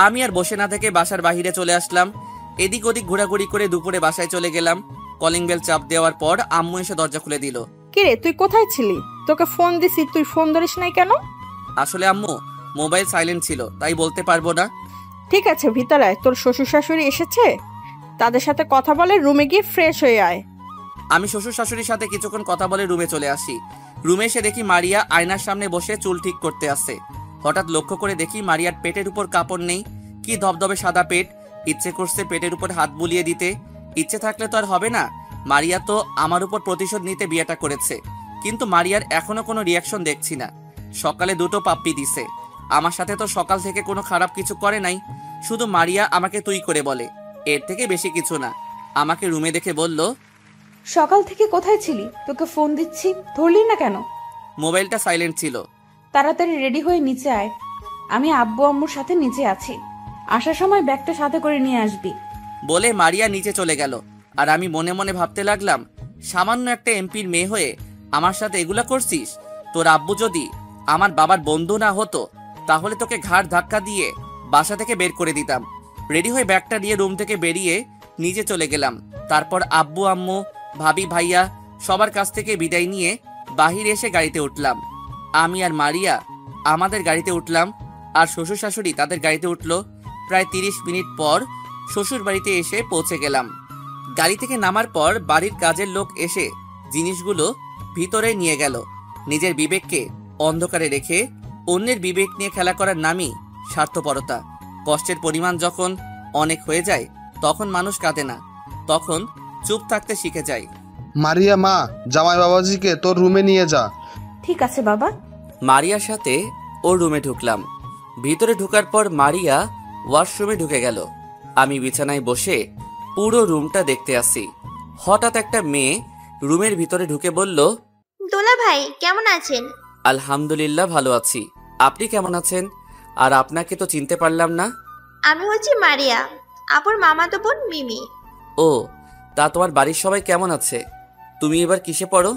আমি আর বসে না থেকে বাসার বাহিরে চলে আসলাম। এদিক ওদিক ঘোরাঘুরি করে দুপুরে বাসায় চলে গেলাম। কলিং বেল চাপ দেওয়ার পর আম্মু এসে দরজা খুলে দিল। কিরে, তুই কোথায় ছিলি? তোকে ফোন দিছি, তুই ফোন ধরিস নাই কেন? আসলে আম্মু মোবাইল সাইলেন্ট ছিল, তাই বলতে পারবো না। ঠিক আছে, ভিতরে আয়, তোর শ্বশুর শাশুড়ি এসেছে, তাদের সাথে কথা বলে রুমে গিয়ে ফ্রেশ হয়ে আয়। আমি শ্বশুর শাশুড়ির সাথে কিছুক্ষণ কথা বলে রুমে চলে আসি। রুমে এসে দেখি মারিয়া আয়নার সামনে বসে চুল ঠিক করতে আসে। হঠাৎ লক্ষ্য করে দেখি মারিয়ার পেটের উপর কাপড় নেই, কি ধবধবে সাদা পেট। ইচ্ছে করছে পেটের উপর হাত বুলিয়ে দিতে, ইচ্ছে থাকলে তো আর হবে না। মারিয়া তো আমার উপর প্রতিশোধ নিতে বিয়েটা করেছে, কিন্তু মারিয়ার এখনো কোনো রিয়াকশন দেখছি না। সকালে 2টো পাপ্পি দিছে। আমার সাথে তো সকাল থেকে কোনো খারাপ কিছু করে নাই, শুধু মারিয়া আমাকে তুই করে বলে, এর থেকে বেশি কিছু না। আমাকে রুমে দেখে বলল, সকাল থেকে কোথায় ছিলি? তোকে ফোন দিচ্ছি, ধরলি না কেন? মোবাইলটা সাইলেন্ট ছিল। তাড়াতাড়ি রেডি হয়ে নিচে আয়, আমি আব্বু আম্মুর সাথে নিচে আছি। আসার সময় ব্যাগটা সাথে করে নিয়ে আসবি। বলে মারিয়া নিচে চলে গেল। আর আমি মনে মনে ভাবতে লাগলাম, সামান্য একটা এমপির মেয়ে হয়ে আমার সাথে এগুলা করছিস? তোর আব্বু যদি আমার বাবার বন্ধু না হতো, তাহলে তোকে ঘাড় ধাক্কা দিয়ে বাসা থেকে বের করে দিতাম। রেডি হয়ে ব্যাগটা নিয়ে রুম থেকে বেরিয়ে নিচে চলে গেলাম। তারপর আব্বু আম্মু ভাবি ভাইয়া সবার কাছ থেকে বিদায় নিয়ে বাহিরে এসে গাড়িতে উঠলাম। আমি আর মারিয়া আমাদের গাড়িতে উঠলাম, আর শ্বশুর শাশুড়ি তাদের গাড়িতে উঠলো। প্রায় 30 মিনিট পর শ্বশুর বাড়িতে এসে পৌঁছে গেলাম। গাড়ি থেকে নামার পর বাড়ির কাজের লোক এসে জিনিসগুলো ভিতরে নিয়ে গেল। নিজের বিবেককে অন্ধকারে রেখে অন্যের বিবেক নিয়ে খেলা করার নামই স্বার্থপরতা। কষ্টের পরিমাণ যখন অনেক হয়ে যায় তখন মানুষ কাঁদে না, তখন চুপ থাকতে শিখে যায়। মারিয়া মা, জামাই বাবাজিকে তোর রুমে নিয়ে যা। ঠিক আছে বাবা। মারিয়ার সাথে ওর রুমে ঢুকলাম। ভিতরে ঢোকার পর মারিয়া ওয়াশরুমে ঢুকে গেল। আমি বিছানায় বসে পুরো রুমটা দেখতে আসি। হঠাৎ একটা মেয়ে রুমের ভিতরে ঢুকে বলল, দোলা ভাই কেমন আছেন? আলহামদুলিল্লাহ ভালো আছি, আপনি কেমন আছেন? আর আপনাকে তো চিনতে পারলাম না। আমি হচ্ছি মারিয়া, আপুর মামাতো বোন মিমি। ও, তা তোমার বাড়ির সবাই কেমন আছে? তুমি এবার কিসে পড়ো?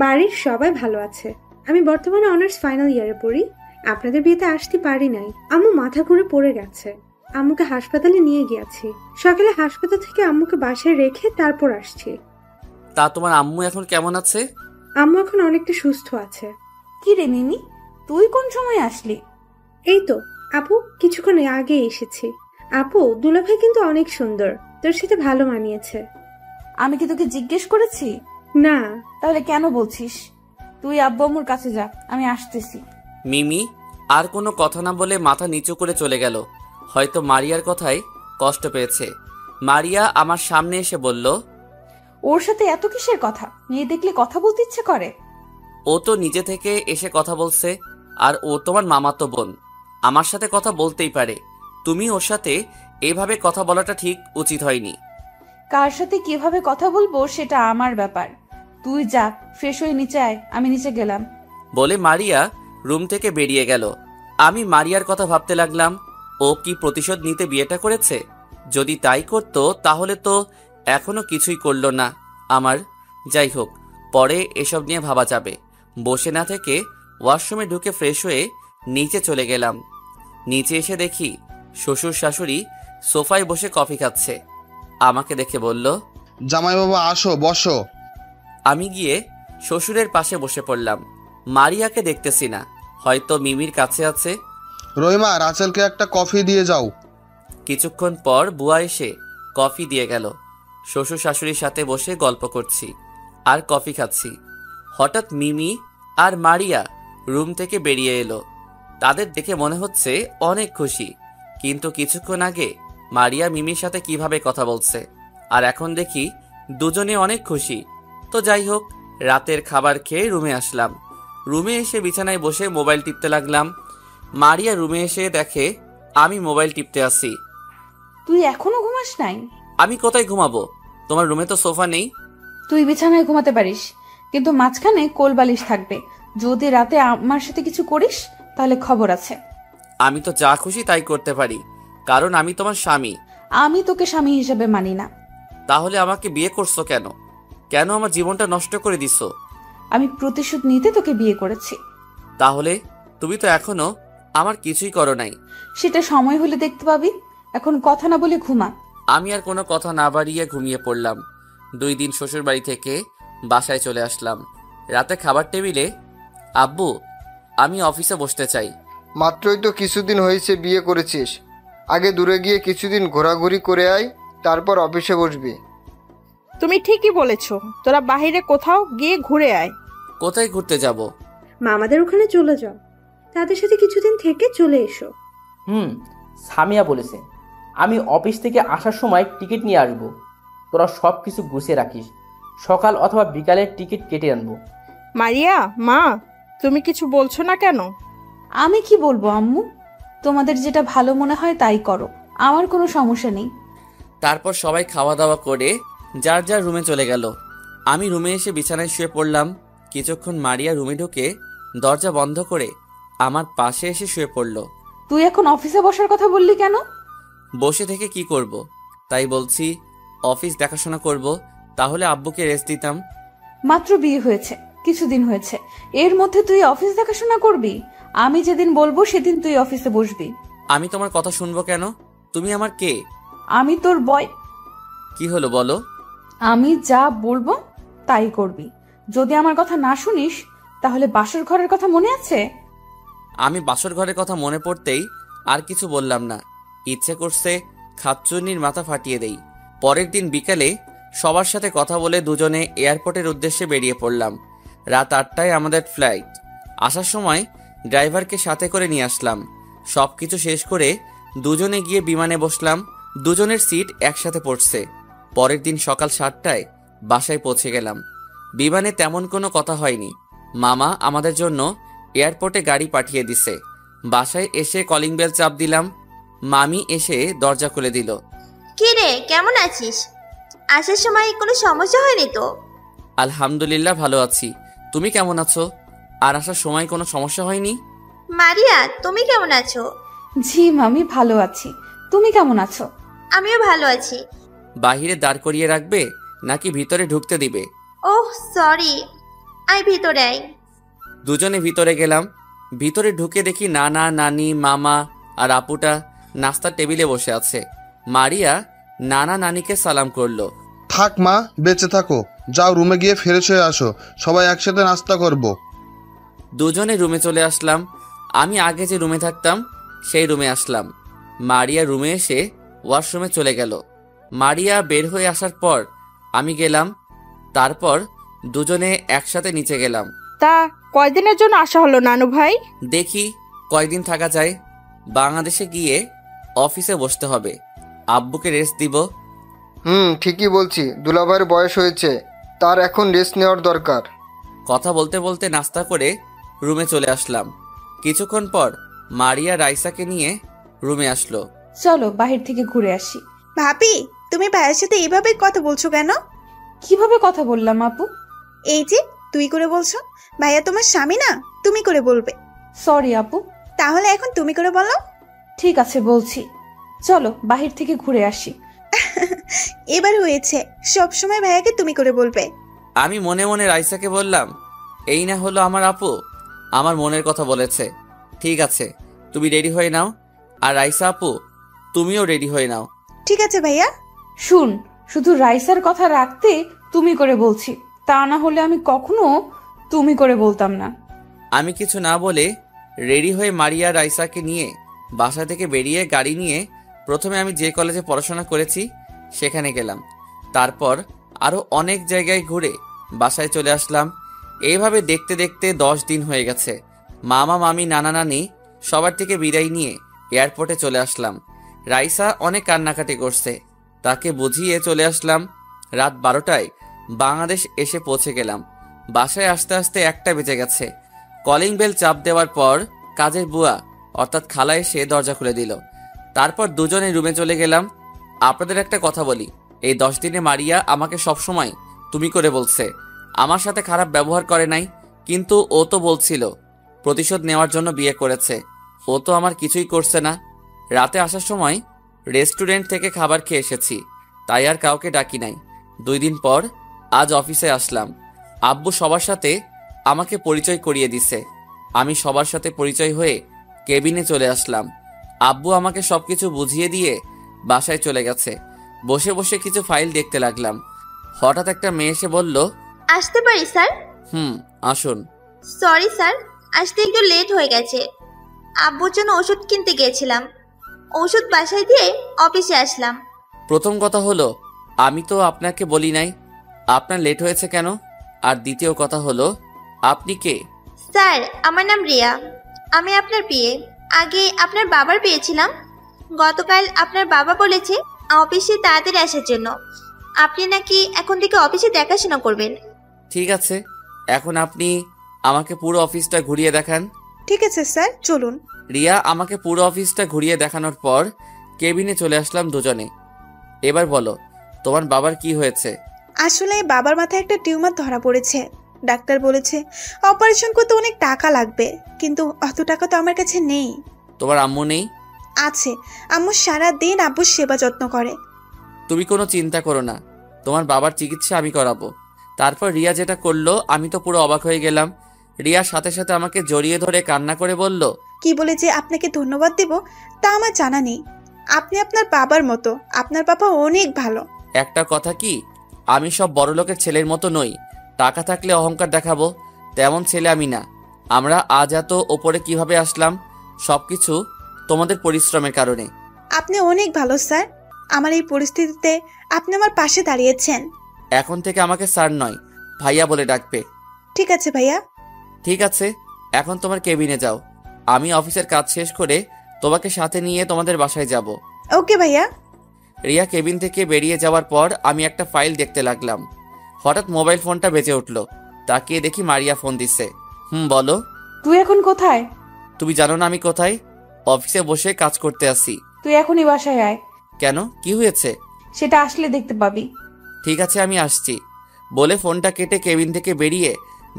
বাড়ির সবাই ভালো আছে। আমি বর্তমানে অনার্স ফাইনাল ইয়ারে পড়ি। আপনাদের বিয়েতে আসতে পারি নাই, আম্মু মাথা ঘুরে পড়ে গেছে। আম্মুকে হাসপাতালে নিয়ে গিয়েছি। সকালে হাসপাতাল থেকে আম্মুকে বাসায় রেখে তারপর আসছি। তা তোমার আম্মু এখন কেমন আছে? আম্মু এখন অনেকটা সুস্থ আছে। কি রে মিমি, তুই কোন সময় আসলি? এই তো আপু, কিছুক্ষণ আগে এসেছি। আপু, দুলাভাই কিন্তু অনেক সুন্দর, তোর সাথে ভালো মানিয়েছে। আমি কি তোকে জিজ্ঞেস করেছি? না। তাহলে কেন বলছিস? তুই আব্বু আম্মুর কাছে যা, আমি আসতেছি। মিমি আর কোনো কথা না বলে মাথা নিচু করে চলে গেল। হয়তো মারিয়ার কথায় কষ্ট পেয়েছে। মারিয়া আমার সামনে এসে বলল, ওর সাথে এত কিসের কথা? মেয়ে দেখলে কথা বলতে ইচ্ছে করে। ও তো নিজে থেকে এসে কথা বলছে, আর ও তোমার মামাতো বোন, আমার সাথে কথা বলতেই পারে। তুমি ওর সাথে এভাবে কথা বলাটা ঠিক উচিত হয়নি। কার সাথে কিভাবে কথা বলবো সেটা আমার ব্যাপার। তুই যা, ফ্রেশ হয়ে নিচে আয়, আমি নিচে গেলাম। বলে মারিয়া রুম থেকে বেরিয়ে গেল। আমি মারিয়ার কথা ভাবতে লাগলাম, ও কি প্রতিশোধ নিতে বিয়েটা করেছে? যদি তাই করতো তাহলে তো এখনো কিছুই করলো না আমার। যাই হোক, পরে এসব নিয়ে ভাবা যাবে। বসে না থেকে ওয়াশরুমে ঢুকে ফ্রেশ হয়ে নিচে চলে গেলাম। নিচে এসে দেখি শ্বশুর শাশুড়ি সোফায় বসে কফি খাচ্ছে। আমাকে দেখে বলল, জামাই বাবা আসো, বসো। আমি গিয়ে শ্বশুরের পাশে বসে পড়লাম। মারিয়াকে দেখতেছি না, হয়তো মিমির কাছে আছে। রহিমা, রাসেলকে একটা কফি দিয়ে যাও। কিছুক্ষণ পর বুয়া এসে কফি দিয়ে গেল। শ্বশুর শাশুড়ির সাথে বসে গল্প করছি আর কফি খাচ্ছি। হঠাৎ মিমি আর মারিয়া রুম থেকে বেরিয়ে এলো। তাদের দেখে মনে হচ্ছে অনেক খুশি, কিন্তু কিছুক্ষণ আগে মারিয়া মিমির সাথে কিভাবে কথা বলছে, আর এখন দেখি দুজনে অনেক খুশি। তো যাই হোক, রাতের খাবার খেয়ে রুমে আসলাম। রুমে এসে বিছানায় বসে মোবাইল টিপতে লাগলাম। মারিয়া রুমে এসে দেখে আমি মোবাইল টিপতে আসি। তুই এখনো ঘুমাস নাই? আমি কোথায় ঘুমাবো? তোমার রুমে তো সোফা নেই। তুই বিছানায় ঘুমাতে পারিস, কিন্তু মাঝখানে কোল বালিশ থাকবে। যদি রাতে আমার সাথে কিছু করিস তাহলে খবর আছে। আমি তো যা খুশি তাই করতে পারি, কারণ আমি তোমার স্বামী। আমি তোকে স্বামী হিসেবে মানি না। তাহলে আমাকে বিয়ে করছো কেন? কেন আমার জীবনটা নষ্ট করে দিছো? আমি প্রতিশোধ নিতে তোকে বিয়ে করেছি। তাহলে তুমি তো এখনো আমার কিছুই করো নাই। সেটা সময় হলে দেখতে পাবি। এখন কথা না বলে ঘুমা। আমি আর কোনো কথা না বাড়িয়ে ঘুমিয়ে পড়লাম। 2 দিন শ্বশুর বাড়ি থেকে বাসায় চলে আসলাম। রাতে খাবার টেবিলে, আব্বু আমি অফিসে বসতে চাই। মাত্রই তো কিছুদিন হয়েছে বিয়ে করেছিস, আগে দূরে গিয়ে কিছুদিন ঘোরাঘুরি করে আয়, তারপর অফিসে বসবি। তুমি ঠিকই বলেছো, তোরা বাহিরে কোথাও গিয়ে ঘুরে আয়। কোথায় ঘুরতে যাব? মামাদের ওখানে চলে যাও, তাদের সাথে কিছুদিন থেকে চলে এসো। সামিয়া বলেছে আমি অফিস থেকে আসার সময় টিকিট নিয়ে আসবো। তোরা সব কিছু গুছিয়ে রাখিস, সকাল অথবা বিকালের টিকিট কেটে আনবো। মারিয়া মা, তুমি কিছু বলছো না কেন? আমি কি বলবো আম্মু? তোমাদের যেটা ভালো মনে হয় তাই করো, আমার কোনো সমস্যা নেই। তারপর সবাই খাওয়া দাওয়া করে যার যার রুমে চলে গেল। আমি রুমে এসে বিছানায় শুয়ে পড়লাম। কিছুক্ষণ মারিয়া রুমে ঢুকে দরজা বন্ধ করে আমার পাশে এসে শুয়ে পড়ল। তুই এখন অফিসে বসার কথা বললি কেন? বসে থেকে কি করব? তাই বলছি অফিস দেখাশোনা করব, তাহলে আব্বুকে রেস্ট দিতাম। মাত্র বিয়ে হয়েছে, কিছুদিন হয়েছে, এর মধ্যে তুই অফিস দেখাশোনা করবি? আমি যেদিন বলবো সেদিন তুই অফিসে বসবি। আমি তোমার কথা শুনবো কেন? তুমি আমার কে? আমি তোর বয়। কি হলো বলো? আমি যা বলবো তাই করবি। যদি আমার কথা না শুনিস তাহলে বাসর ঘরের কথা মনে আছে? আমি বাসর ঘরের কথা মনে পড়তেই আর কিছু বললাম না। ইচ্ছে করছে খাচ্চুন্নির মাথা ফাটিয়ে দেই। পরের দিন বিকালে সবার সাথে কথা বলে দুজনে এয়ারপোর্টের উদ্দেশ্যে বেরিয়ে পড়লাম। রাত 8টায় আমাদের ফ্লাইট। আসার সময় ড্রাইভারকে সাথে করে নিয়ে আসলাম। সব কিছু শেষ করে দুজনে গিয়ে বিমানে বসলাম। দুজনের সিট একসাথে পড়ছে। পরের দিন সকাল 7টায় বাসায় পৌঁছে গেলাম। বিমানে তেমন কোনো কথা হয়নি। মামা আমাদের জন্য এয়ারপোর্টে গাড়ি পাঠিয়ে দিছে। বাসায় এসে কলিং বেল চাপ দিলাম। মামি এসে দরজা খুলে দিল। কি রে, কেমন আছিস? আসার সময় কোনো সমস্যা হয়নি তো? আলহামদুলিল্লাহ ভালো আছি। তুমি কেমন আছো? আর আসার সময় কোনো সমস্যা হয়নি? মারিয়া, তুমি কেমন আছো? জি মামি, ভালো আছি। তুমি কেমন আছো? আমিও ভালো আছি। বাহিরে দাঁড় করিয়ে রাখবে নাকি ভিতরে ঢুকতে দিবে? ওহ সরি, আয় ভিতরে আয়। দুজনে ভিতরে গেলাম। ভিতরে ঢুকে দেখি নানা, নানি, মামা আর আপুটা নাস্তার টেবিলে বসে আছে। মারিয়া নানা নানিকে সালাম করলো। থাক মা, বেঁচে থাকো। যাও রুমে গিয়ে ফ্রেশ হয়ে আসো, সবাই একসাথে নাস্তা করব। দুজনে রুমে চলে আসলাম। আমি আগে যে রুমে থাকতাম সেই রুমে আসলাম। মারিয়া রুমে এসে ওয়াশরুমে চলে গেল। মারিয়া বের হয়ে আসার পর আমি গেলাম। তারপর দুজনে একসাথে নিচে গেলাম। তা কয়দিনের জন্য আসা হলো নানু ভাই? দেখি কয়দিন থাকা যায়। বাংলাদেশে গিয়ে অফিসে বসতে হবে। আব্বুকে রেস্ট দিব। ঠিকই বলছি, দুলাভাইয়ের বয়স হয়েছে, তার এখন রেস্ট নেওয়ার দরকার। কথা বলতে বলতে নাস্তা করে রুমে চলে আসলাম। কিছুক্ষণ পর মারিয়া রাইসাকে নিয়ে রুমে আসলো। চলো বাহির থেকে ঘুরে আসি। ভাবি, তুমি ভাইয়ের সাথে এইভাবে কথা বলছো কেন? কিভাবে কথা বললাম আপু? এই যে তুই করে বলছো। ভাইয়া তোমার স্বামী না, তুমি করে বলবে। সরি আপু। তাহলে এখন তুমি করে বলো। ঠিক আছে বলছি, চলো বাহির থেকে ঘুরে আসি। এবার হয়েছে, সব সময় ভাইয়াকে তুমি করে বলবে। আমি মনে মনে রাইসাকে বললাম, এই না হলো আমার আপু, আমার মনের কথা বলেছে। ঠিক আছে, তুমি রেডি হয়ে নাও। আর রাইসা আপু, তুমিও রেডি হয়ে নাও। ঠিক আছে ভাইয়া। শুন, শুধু রাইসার কথা রাখতে তুমি করে বলছি, তা না হলে আমি কখনো তুমি করে বলতাম না। আমি কিছু না বলে রেডি হয়ে মারিয়া রাইসাকে নিয়ে বাসা থেকে বেরিয়ে গাড়ি নিয়ে প্রথমে আমি যে কলেজে পড়াশোনা করেছি সেখানে গেলাম। তারপর আরও অনেক জায়গায় ঘুরে বাসায় চলে আসলাম। এইভাবে দেখতে দেখতে 10 দিন হয়ে গেছে। মামা, মামি, নানা, নানি সবার থেকে বিদায় নিয়ে এয়ারপোর্টে চলে আসলাম। রাইসা অনেক কান্নাকাটি করছে, তাকে বুঝিয়ে চলে আসলাম। রাত 12টায় বাংলাদেশ এসে পৌঁছে গেলাম। বাসায় আসতে আসতে 1টা বেজে গেছে। কলিং বেল চাপ দেওয়ার পর কাজের বুয়া অর্থাৎ খালা এসে দরজা খুলে দিল। তারপর দুজনে রুমে চলে গেলাম। আপনাদের একটা কথা বলি, এই 10 দিনে মারিয়া আমাকে সবসময় তুমি করে বলছে। আমার সাথে খারাপ ব্যবহার করে নাই, কিন্তু ও তো বলছিল প্রতিশোধ নেওয়ার জন্য বিয়ে করেছে। ও তো আমার কিছুই করছে না। রাতে আসার সময় রেস্টুরেন্ট থেকে খাবার খেয়ে এসেছি, তাই আর কাউকে ডাকি নাই। 2 দিন পর আজ অফিসে আসলাম। আব্বু সবার সাথে আমাকে পরিচয় করিয়ে দিছে। আমি সবার সাথে পরিচয় হয়ে কেবিনে চলে আসলাম। আব্বু আমাকে সবকিছু বুঝিয়ে দিয়ে বাসায় চলে গেছে। বসে বসে কিছু ফাইল দেখতে লাগলাম। হঠাৎ একটা মেয়ে এসে বলল, আসতে পারি স্যার? আসুন। সরি স্যার, আসতে একটু লেট হয়ে গেছে। আব্বুর জন্য ওষুধ কিনতে গিয়েছিলাম, ওষুধ বাসায় দিয়ে অফিসে আসলাম। প্রথম কথা হলো, আমি তো আপনাকে বলি নাই আপনার লেট হয়েছে কেন। আর দ্বিতীয় কথা হলো, আপনি কে? স্যার, আমার নাম রিয়া, আমি আপনার বিয়ে। আগে আপনার বাবার বিয়ে ছিলাম। গতকাল আপনার বাবা বলেছে অফিসে তাড়াতাড়ি আসার জন্য। আপনি নাকি এখন থেকে অফিসে দেখাশোনা করবেন। ঠিক আছে, এখন আপনি আমাকে পুরো অফিসটা ঘুরিয়ে দেখান। ঠিক আছে স্যার, চলুন। রিয়া আমাকে পুরো অফিসটা ঘুরিয়ে দেখানোর পর কেবিনে চলে আসলাম দুজনে। এবার বলো, তোমার বাবার কি হয়েছে? আসলে বাবার মাথায় একটা টিউমার ধরা পড়েছে। ডাক্তার বলেছে অপারেশন করতে অনেক টাকা লাগবে, কিন্তু অত টাকা তো আমার কাছে নেই। তোমার আম্মু নেই? আছে, আম্মু সারা দিন আব্বুর সেবা যত্ন করে। তুমি কোনো চিন্তা করো না, তোমার বাবার চিকিৎসা আমি করাবো। তারপর রিয়া যেটা করলো আমি তো পুরো অবাক হয়ে গেলাম। রিয়ার সাথে সাথে আমাকে জড়িয়ে ধরে কান্না করে বলল, কি বলে যে আপনাকে ধন্যবাদ দেব তা আমার জানা নেই। আপনি আপনার বাবার মতো, আপনার বাবা অনেক ভালো। একটা কথা কি, আমি সব বড়লোকের ছেলের মতো নই। টাকা থাকলে অহংকার দেখাবো, তেমন ছেলে আমি না। আমরা আজ এত ওপরে কিভাবে আসলাম? সবকিছু তোমাদের পরিশ্রমের কারণে। আপনি অনেক ভালো স্যার। আমার এই পরিস্থিতিতে আপনি আমার পাশে দাঁড়িয়েছেন। এখন থেকে আমাকে স্যার নয়, ভাইয়া বলে ডাকবে। ঠিক আছে ভাইয়া। ঠিক আছে, এখন তোমার কেবিনে যাও। আমি অফিসের কাজ শেষ করে তোমাকে সাথে নিয়ে তোমাদের বাসায় যাব। ওকে ভাইয়া। রিয়া কেবিন থেকে বেরিয়ে যাওয়ার পর আমি একটা ফাইল দেখতে লাগলাম। হঠাৎ মোবাইল ফোনটা বেজে উঠল। তাকিয়ে দেখি মারিয়া ফোন দিচ্ছে। বলো। তুই এখন কোথায়? তুমি জানো না আমি কোথায়? অফিসে বসে কাজ করতে আসি। তুই এখনই বাসায় আয়। কেন, কি হয়েছে? সেটা আসলে দেখতে পাবি। ঠিক আছে, আমি আসছি বলে ফোনটা কেটে কেবিন থেকে বেরিয়ে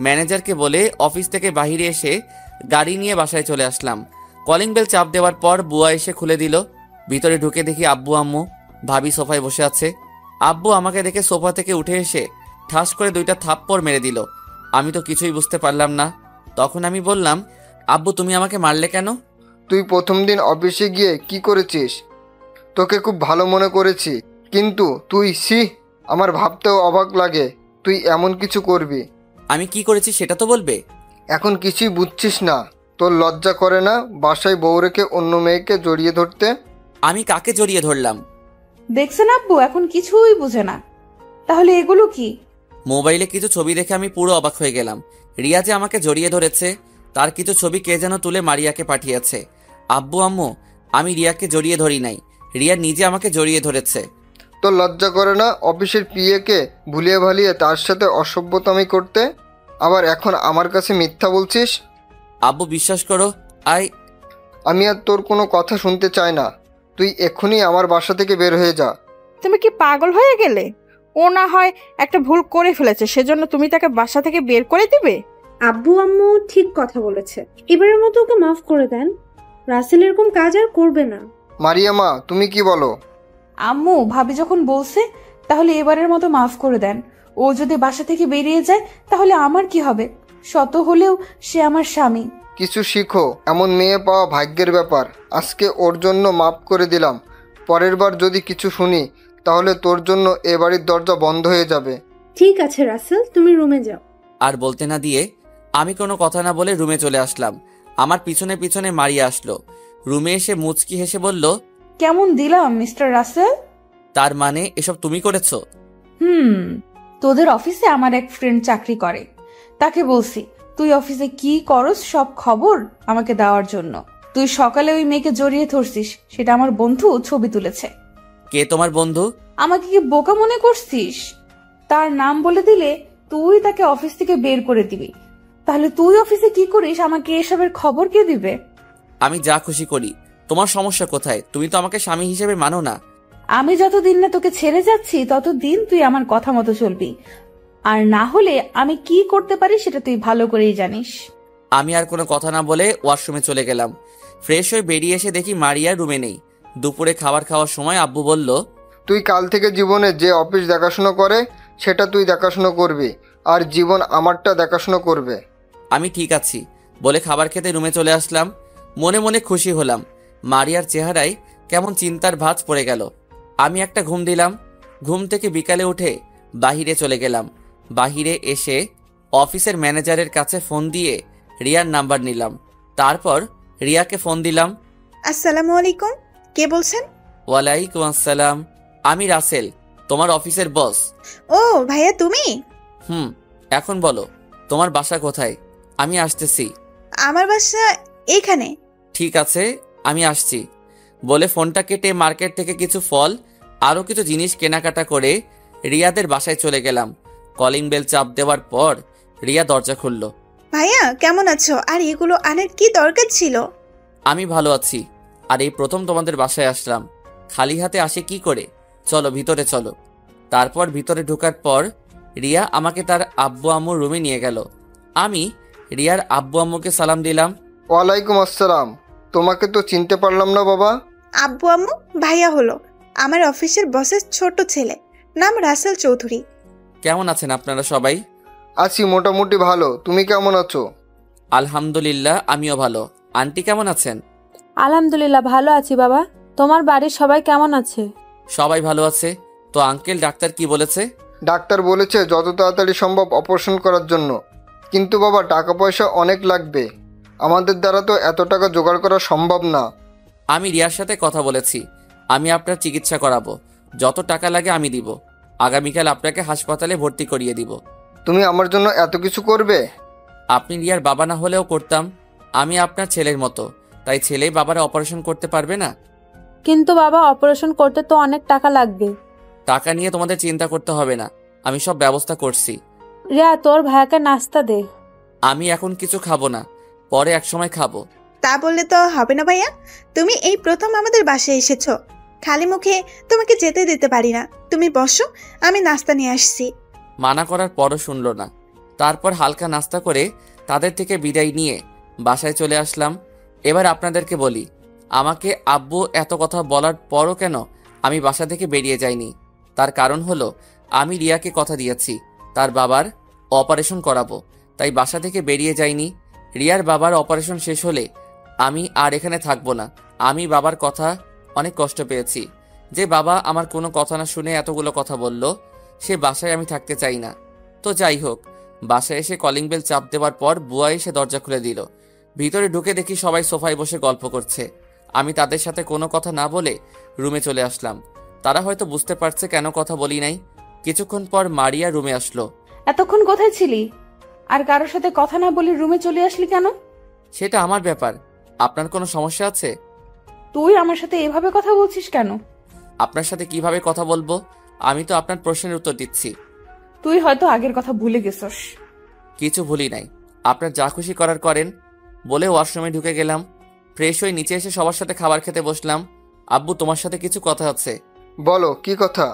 ম্যানেজারকে বলে অফিস থেকে বাইরে এসে গাড়ি নিয়ে বাসায় চলে আসলাম। কলিং বেল চাপ দেওয়ার পর বুয়া এসে খুলে দিল। ভিতরে ঢুকে দেখি আব্বু আম্মু ভাবি সোফায় বসে আছে। আব্বু আমাকে দেখে সোফা থেকে উঠে এসে ঠাস করে 2টা থাপ্পড় মেরে দিল। আমি তো কিছুই বুঝতে পারলাম না। তখন আমি বললাম, আব্বু তুমি আমাকে মারলে কেন? তুই প্রথম দিন অফিসে গিয়ে কি করেছিস? তোকে খুব ভালো মনে করেছি, কিন্তু তুই আমার ভাবতেও অবাক লাগে তুই এমন কিছু করবি। আমি কি করেছি সেটা তো বলবে। এখন কিছুই বুঝছিস না? তোর লজ্জা করে না বাসায় বউ রেখে অন্য মেয়েকে জড়িয়ে ধরতে? আমি কাকে জড়িয়ে ধরলাম? দেখছেন আব্বু এখন কিছুই বুঝে না। তাহলে এগুলো কি? মোবাইলে কিছু ছবি দেখে আমি পুরো অবাক হয়ে গেলাম। রিয়া যে আমাকে জড়িয়ে ধরেছে তার কিছু ছবি কে যেন তুলে মারিয়াকে পাঠিয়েছে। আব্বু আম্মু, আমি রিয়াকে জড়িয়ে ধরি নাই, রিয়া নিজে আমাকে জড়িয়ে ধরেছে। তোর লজ্জা করে না অফিসের পিএকে ভুলিয়ে ভালিয়ে তার সাথে অসভ্যতামি করতে? আবার এখন আমার কাছে মিথ্যা বলছিস? আব্বু বিশ্বাস করো, আমি আর তোর কোনো কথা শুনতে চাই না। তুই এক্ষুনি আমার বাসা থেকে বের হয়ে যা। তুমি কি পাগল হয়ে গেলে? ও না হয় একটা ভুল করে ফেলেছে, সেজন্য তুমি তাকে বাসা থেকে বের করে দিবে? আব্বু আম্মু ঠিক কথা বলেছে, এবারের মতো ওকে মাফ করে দেন। রাসেল এরকম কাজ আর করবে না। মারিয়ামা, তুমি কি বলো? আম্মু ভাবি যখন বলছে তাহলে এবারের মতো মাফ করে দেন। ও যদি বাসা থেকে বেরিয়ে যায় তাহলে আমার কি হবে? শত হলেও সে আমার স্বামী। কিছু শিখো, এমন মেয়ে পাওয়া ভাগ্যের ব্যাপার। আজকে ওর জন্য মাফ করে দিলাম, পরের বার যদি কিছু শুনি তাহলে তোর জন্য এ বাড়ির দরজা বন্ধ হয়ে যাবে। ঠিক আছে রাসেল, তুমি রুমে যাও। আর বলতে না দিয়ে আমি কোনো কথা না বলে রুমে চলে আসলাম। আমার পিছনে পিছনে মারিয়া আসলো। রুমে এসে মুচকি হেসে বলল, কেমন দিলাম মিস্টার রাসেল? তার মানে এসব তুমি করেছো? তোদের অফিসে আমার এক ফ্রেন্ড চাকরি করে, তাকে বলছি তুই অফিসে কি করস সব খবর আমাকে দেওয়ার জন্য। তুই সকালে ওই মেয়েকে জড়িয়ে ধরছিস, সেটা আমার বন্ধু ছবি তুলেছে। কে তোমার বন্ধু? আমাকে কি বোকা মনে করছিস? তার নাম বলে দিলে তুই তাকে অফিস থেকে বের করে দিবি। তাহলে তুই অফিসে কি করিস আমাকে এসবের খবর কে দিবে? আমি যা খুশি করি, তোমার সমস্যা কোথায়? তুমি তো আমাকে স্বামী হিসেবে মানো না। আমি যতদিন না তোকে ছেড়ে যাচ্ছি ততদিন তুই আমার কথা মতো চলবি, আর না হলে আমি কি করতে পারি সেটা তুই ভালো করেই জানিস। আমি আর কোনো কথা না বলে ওয়াশরুমে চলে গেলাম। ফ্রেশ হয়ে বেরিয়ে এসে দেখি মারিয়া রুমে নেই। দুপুরে খাবার খাওয়ার সময় আব্বু বলল, তুই কাল থেকে জীবনে যে অফিস দেখাশুনো করে সেটা তুই দেখাশুনো করবি, আর জীবন আমারটা দেখাশুনো করবে। আমি ঠিক আছি বলে খাবার খেতে রুমে চলে আসলাম। মনে মনে খুশি হলাম। মারিয়ার চেহারায় কেমন চিন্তার ভাঁজ পড়ে গেল। আমি একটা ঘুম দিলাম। ঘুম থেকে বিকালে উঠে বাহিরে চলে গেলাম। বাহিরে এসে অফিসের ম্যানেজারের কাছে ফোন দিয়ে রিয়ার নাম্বার নিলাম। তারপর রিয়াকে ফোন দিলাম। আসসালামু আলাইকুম, কে বলছেন? ওয়ালাইকুম আসসালাম, আমি রাসেল, তোমার অফিসের বস। ও ভাইয়া তুমি? এখন বলো তোমার বাসা কোথায়? আমি আসতেছি। আমার বাসা এইখানে। ঠিক আছে, আমি আসছি বলে ফোনটা কেটে মার্কেট থেকে কিছু ফল আরও কিছু জিনিস কেনাকাটা করে রিয়াদের বাসায় চলে গেলাম। কলিং বেল চাপ দেওয়ার পর রিয়া দরজা খুলল। ভাইয়া কেমন আছো? আর এগুলো আনার কি দরকার ছিল? আমি ভালো আছি, আর এই প্রথম তোমাদের বাসায় আসলাম। খালি হাতে আসে কি করে? চলো ভিতরে চলো। তারপর ভিতরে ঢোকার পর রিয়া আমাকে তার আব্বু আম্মুর রুমে নিয়ে গেল। আমি রিয়ার আব্বু আম্মুকে সালাম দিলাম। ওয়ালাইকুম আসসালাম। তোমাকে তো চিনতে পারলাম না বাবা। আব্বু আম্মু ভাইয়া হলো আমার অফিসের বসের ছোট ছেলে, নাম রাসেল চৌধুরী। কেমন আছেন আপনারা সবাই? আছি মোটামুটি ভালো, তুমি কেমন আছো? আলহামদুলিল্লাহ, আমিও ভালো। আন্টি কেমন আছেন? আলহামদুলিল্লাহ ভালো আছি বাবা। তোমার বাড়ির সবাই কেমন আছে? সবাই ভালো আছে। তো আঙ্কেল ডাক্তার কি বলেছে? ডাক্তার বলেছে যত তাড়াতাড়ি সম্ভব অপারেশন করার জন্য। কিন্তু বাবা টাকা পয়সা অনেক লাগবে, আমাদের দ্বারা তো এত টাকা জোগাড় করা সম্ভব না। আমি রিয়ার সাথে কথা বলেছি, আমি আপনার চিকিৎসা করাবো, যত টাকা লাগে আমি দিব। আগামীকাল আপনাকে হাসপাতালে ভর্তি করিয়ে দিব। তুমি আমার জন্য এত কিছু করবে? আপনি রিয়ার বাবা না হলেও করতাম, আমি আপনার ছেলের মতো, তাই ছেলেই বাবার অপারেশন করতে পারবে না? কিন্তু বাবা, অপারেশন করতে তো অনেক টাকা লাগবে। টাকা নিয়ে তোমাদের চিন্তা করতে হবে না, আমি সব ব্যবস্থা করছি। রিয়া, তোর ভাইয়াকে নাস্তা দে। আমি এখন কিছু খাবো না, পরে এক সময় খাবো। তা বললে তো হবে না ভাইয়া, তুমি এই প্রথম আমাদের বাসায় এসেছো, খালি মুখে তোমাকে যেতে দিতে পারি না। তুমি বসো, আমি নাস্তা নিয়ে আসছি। মানা করার পরও শুনলো না। তারপর হালকা নাস্তা করে তাদের থেকে বিদায় নিয়ে বাসায় চলে আসলাম। এবার আপনাদেরকে বলি, আমাকে আব্বু এত কথা বলার পরও কেন আমি বাসা থেকে বেরিয়ে যাইনি, তার কারণ হলো আমি রিয়াকে কথা দিয়েছি তার বাবার অপারেশন করাবো, তাই বাসা থেকে বেরিয়ে যাইনি। রিয়ার বাবার অপারেশন শেষ হলে আমি আর এখানে থাকবো না। আমি বাবার কথা অনেক কষ্ট পেয়েছি, যে বাবা আমার কোনো কথা না শুনে এতগুলো কথা বলল, সে বাসায় আমি থাকতে চাই না। তো যাই হোক, বাসায় এসে কলিং বেল চাপ দেওয়ার পর বুয়া এসে দরজা খুলে দিল। ভিতরে ঢুকে দেখি সবাই সোফায় বসে গল্প করছে। আমি তাদের সাথে কোনো কথা না বলে রুমে চলে আসলাম। তারা হয়তো বুঝতে পারছে কেন কথা বলি নাই। কিছুক্ষণ পর মারিয়া রুমে আসলো। এতক্ষণ কোথায় ছিলি? আর কারোর সাথে কথা না বলে রুমে চলে আসলি কেন? সেটা আমার ব্যাপার, আপনার কোনো সমস্যা আছে? তুই আমার সাথে এভাবে কথা বলছিস কেন? আপনার সাথে কিভাবে কথা বলবো? আমি তো আপনার প্রশ্নের উত্তর দিচ্ছি। তুই হয়তো আগের কথা ভুলে গেছস। কিছু ভুলি নাই, আপনার যা খুশি করার করেন। বলে ওয়াশরুমে ঢুকে গেলাম। ফ্রেশ হয়ে নিচে এসে সবার সাথে খাবার খেতে বসলাম। আব্বু, তোমার সাথে কিছু কথা আছে। বলো, কি কথা?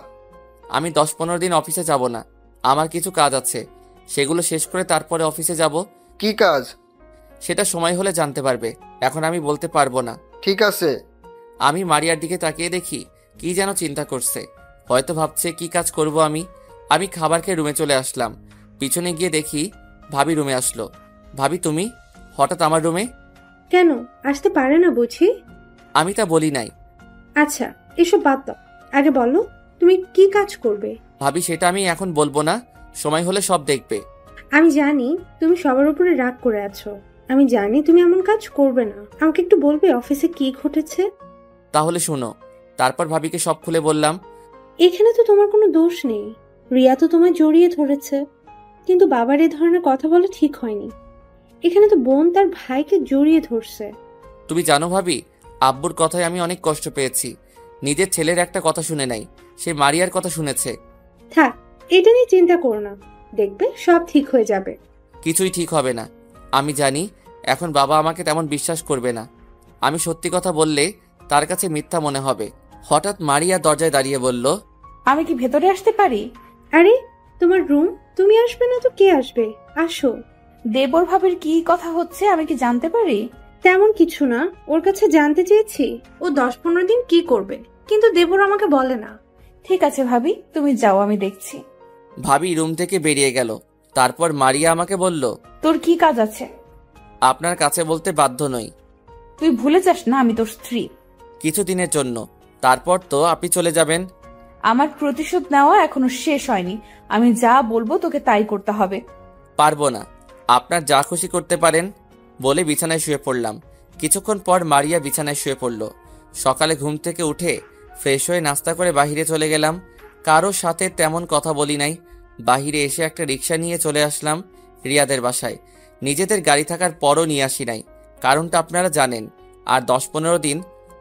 আমি 10-15 দিন অফিসে যাব না, আমার কিছু কাজ আছে, সেগুলো শেষ করে তারপরে অফিসে যাব। কি কাজ? সেটা সময় হলে জানতে পারবে, এখন আমি বলতে পারবো না। ঠিক আছে। আমি মারিয়ার দিকে তাকিয়ে দেখি কি যেন চিন্তা করছে, হয়তো ভাবছে কি কাজ করব আমি। আমি খাবার খেয়ে রুমে চলে আসলাম। পিছনে গিয়ে দেখি ভাবি রুমে আসলো। ভাবি, তুমি হঠাৎ আমার রুমে কেন? আসতে পারে না বুঝি? আমি তা বলি নাই। আচ্ছা, এসব বাদ দাও, আগে বলো তুমি কি কাজ করবে? ভাবি, সেটা আমি এখন বলবো না, সময় হলে সব দেখবে। আমি জানি তুমি সবার উপরে রাগ করে আছো, আমি জানি তুমি এমন কাজ করবে না। আমাকে একটু বলবে অফিসে কি ঘটেছে? তাহলে শোনো। তারপর ভাবিকে সব খুলে বললাম। এখানে তো তোমার কোনো দোষ নেই, রিয়া তো তোমায় জড়িয়ে ধরেছে, কিন্তু বাবার এই ধরনের কথা বলা ঠিক হয়নি। এখানে তো বোন তার ভাইকে জড়িয়ে ধরছে। তুমি জানো ভাবি, আব্বুর কথায় আমি অনেক কষ্ট পেয়েছি। নিজের ছেলের একটা কথা শুনে নাই, সে মারিয়ার কথা শুনেছে। থাক, এটা নিয়ে চিন্তা করো না, দেখবে সব ঠিক হয়ে যাবে। কিছুই ঠিক হবে না। আমি জানি এখন বাবা আমাকে তেমন বিশ্বাস করবে না। আমি সত্যি কথা বললে তার কাছে মিথ্যা মনে হবে। হঠাৎ মারিয়া দরজায় দাঁড়িয়ে বলল, আমি কি ভেতরে আসতে পারি? আরে, তোমার রুম, তুমি আসবে না তো কে আসবে? আসো। দেবর ভাবির কি কথা হচ্ছে আমি কি জানতে পারি? তেমন কিছু না, ওর কাছে জানতে চেয়েছি ও 10-15 দিন কি করবে, কিন্তু দেবর আমাকে বলে না। ঠিক আছে ভাবি, তুমি যাও, আমি দেখছি। ভাবি রুম থেকে বেরিয়ে গেল। তারপর মারিয়া আমাকে বলল, তোর কি কাজ আছে? আপনার কাছে বলতে বাধ্য নই। তুই ভুলে যাস না আমি তোর স্ত্রী। কিছুদিনের জন্য, তারপর তো আপনি চলে যাবেন। আমার প্রতিশোধ নেওয়া এখনো শেষ হয়নি, আমি যা বলবো তোকে তাই করতে হবে। পারবো না, আপনার যা খুশি করতে পারেন। বলে বিছানায় শুয়ে পড়লাম। কিছুক্ষণ পর মারিয়া বিছানায় শুয়ে পড়ল। সকালে ঘুম থেকে উঠে ফ্রেশ হয়ে নাস্তা করে বাহিরে চলে গেলাম। কারোর সাথে তেমন কথা বলি নাই। বাহিরে এসে একটা রিক্সা নিয়ে চলে আসলাম রিয়াদের বাসায়। নিজেদের গাড়ি থাকার পরও নিয়ে আসি নাই, কারণটা আপনারা জানেন। আর 10-15 দিন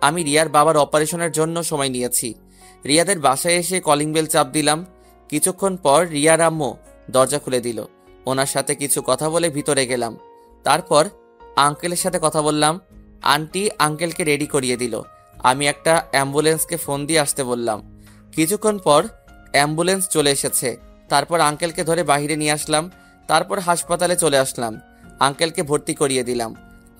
আমি রিয়ার বাবার অপারেশনের জন্য সময় নিয়েছি। রিয়াদের বাসায় এসে কলিং বেল চাপ দিলাম। কিছুক্ষণ পর রিয়ার আম্মু দরজা খুলে দিল। ওনার সাথে কিছু কথা বলে ভিতরে গেলাম। তারপর আঙ্কেলের সাথে কথা বললাম। আন্টি আঙ্কেলকে রেডি করিয়ে দিল। আমি একটা অ্যাম্বুলেন্সকে ফোন দিয়ে আসতে বললাম। কিছুক্ষণ পর অ্যাম্বুলেন্স চলে এসেছে। তারপর আঙ্কেলকে ধরে বাইরে নিয়ে আসলাম। তারপর হাসপাতালে চলে আসলাম। আঙ্কেলকে ভর্তি করিয়ে দিলাম।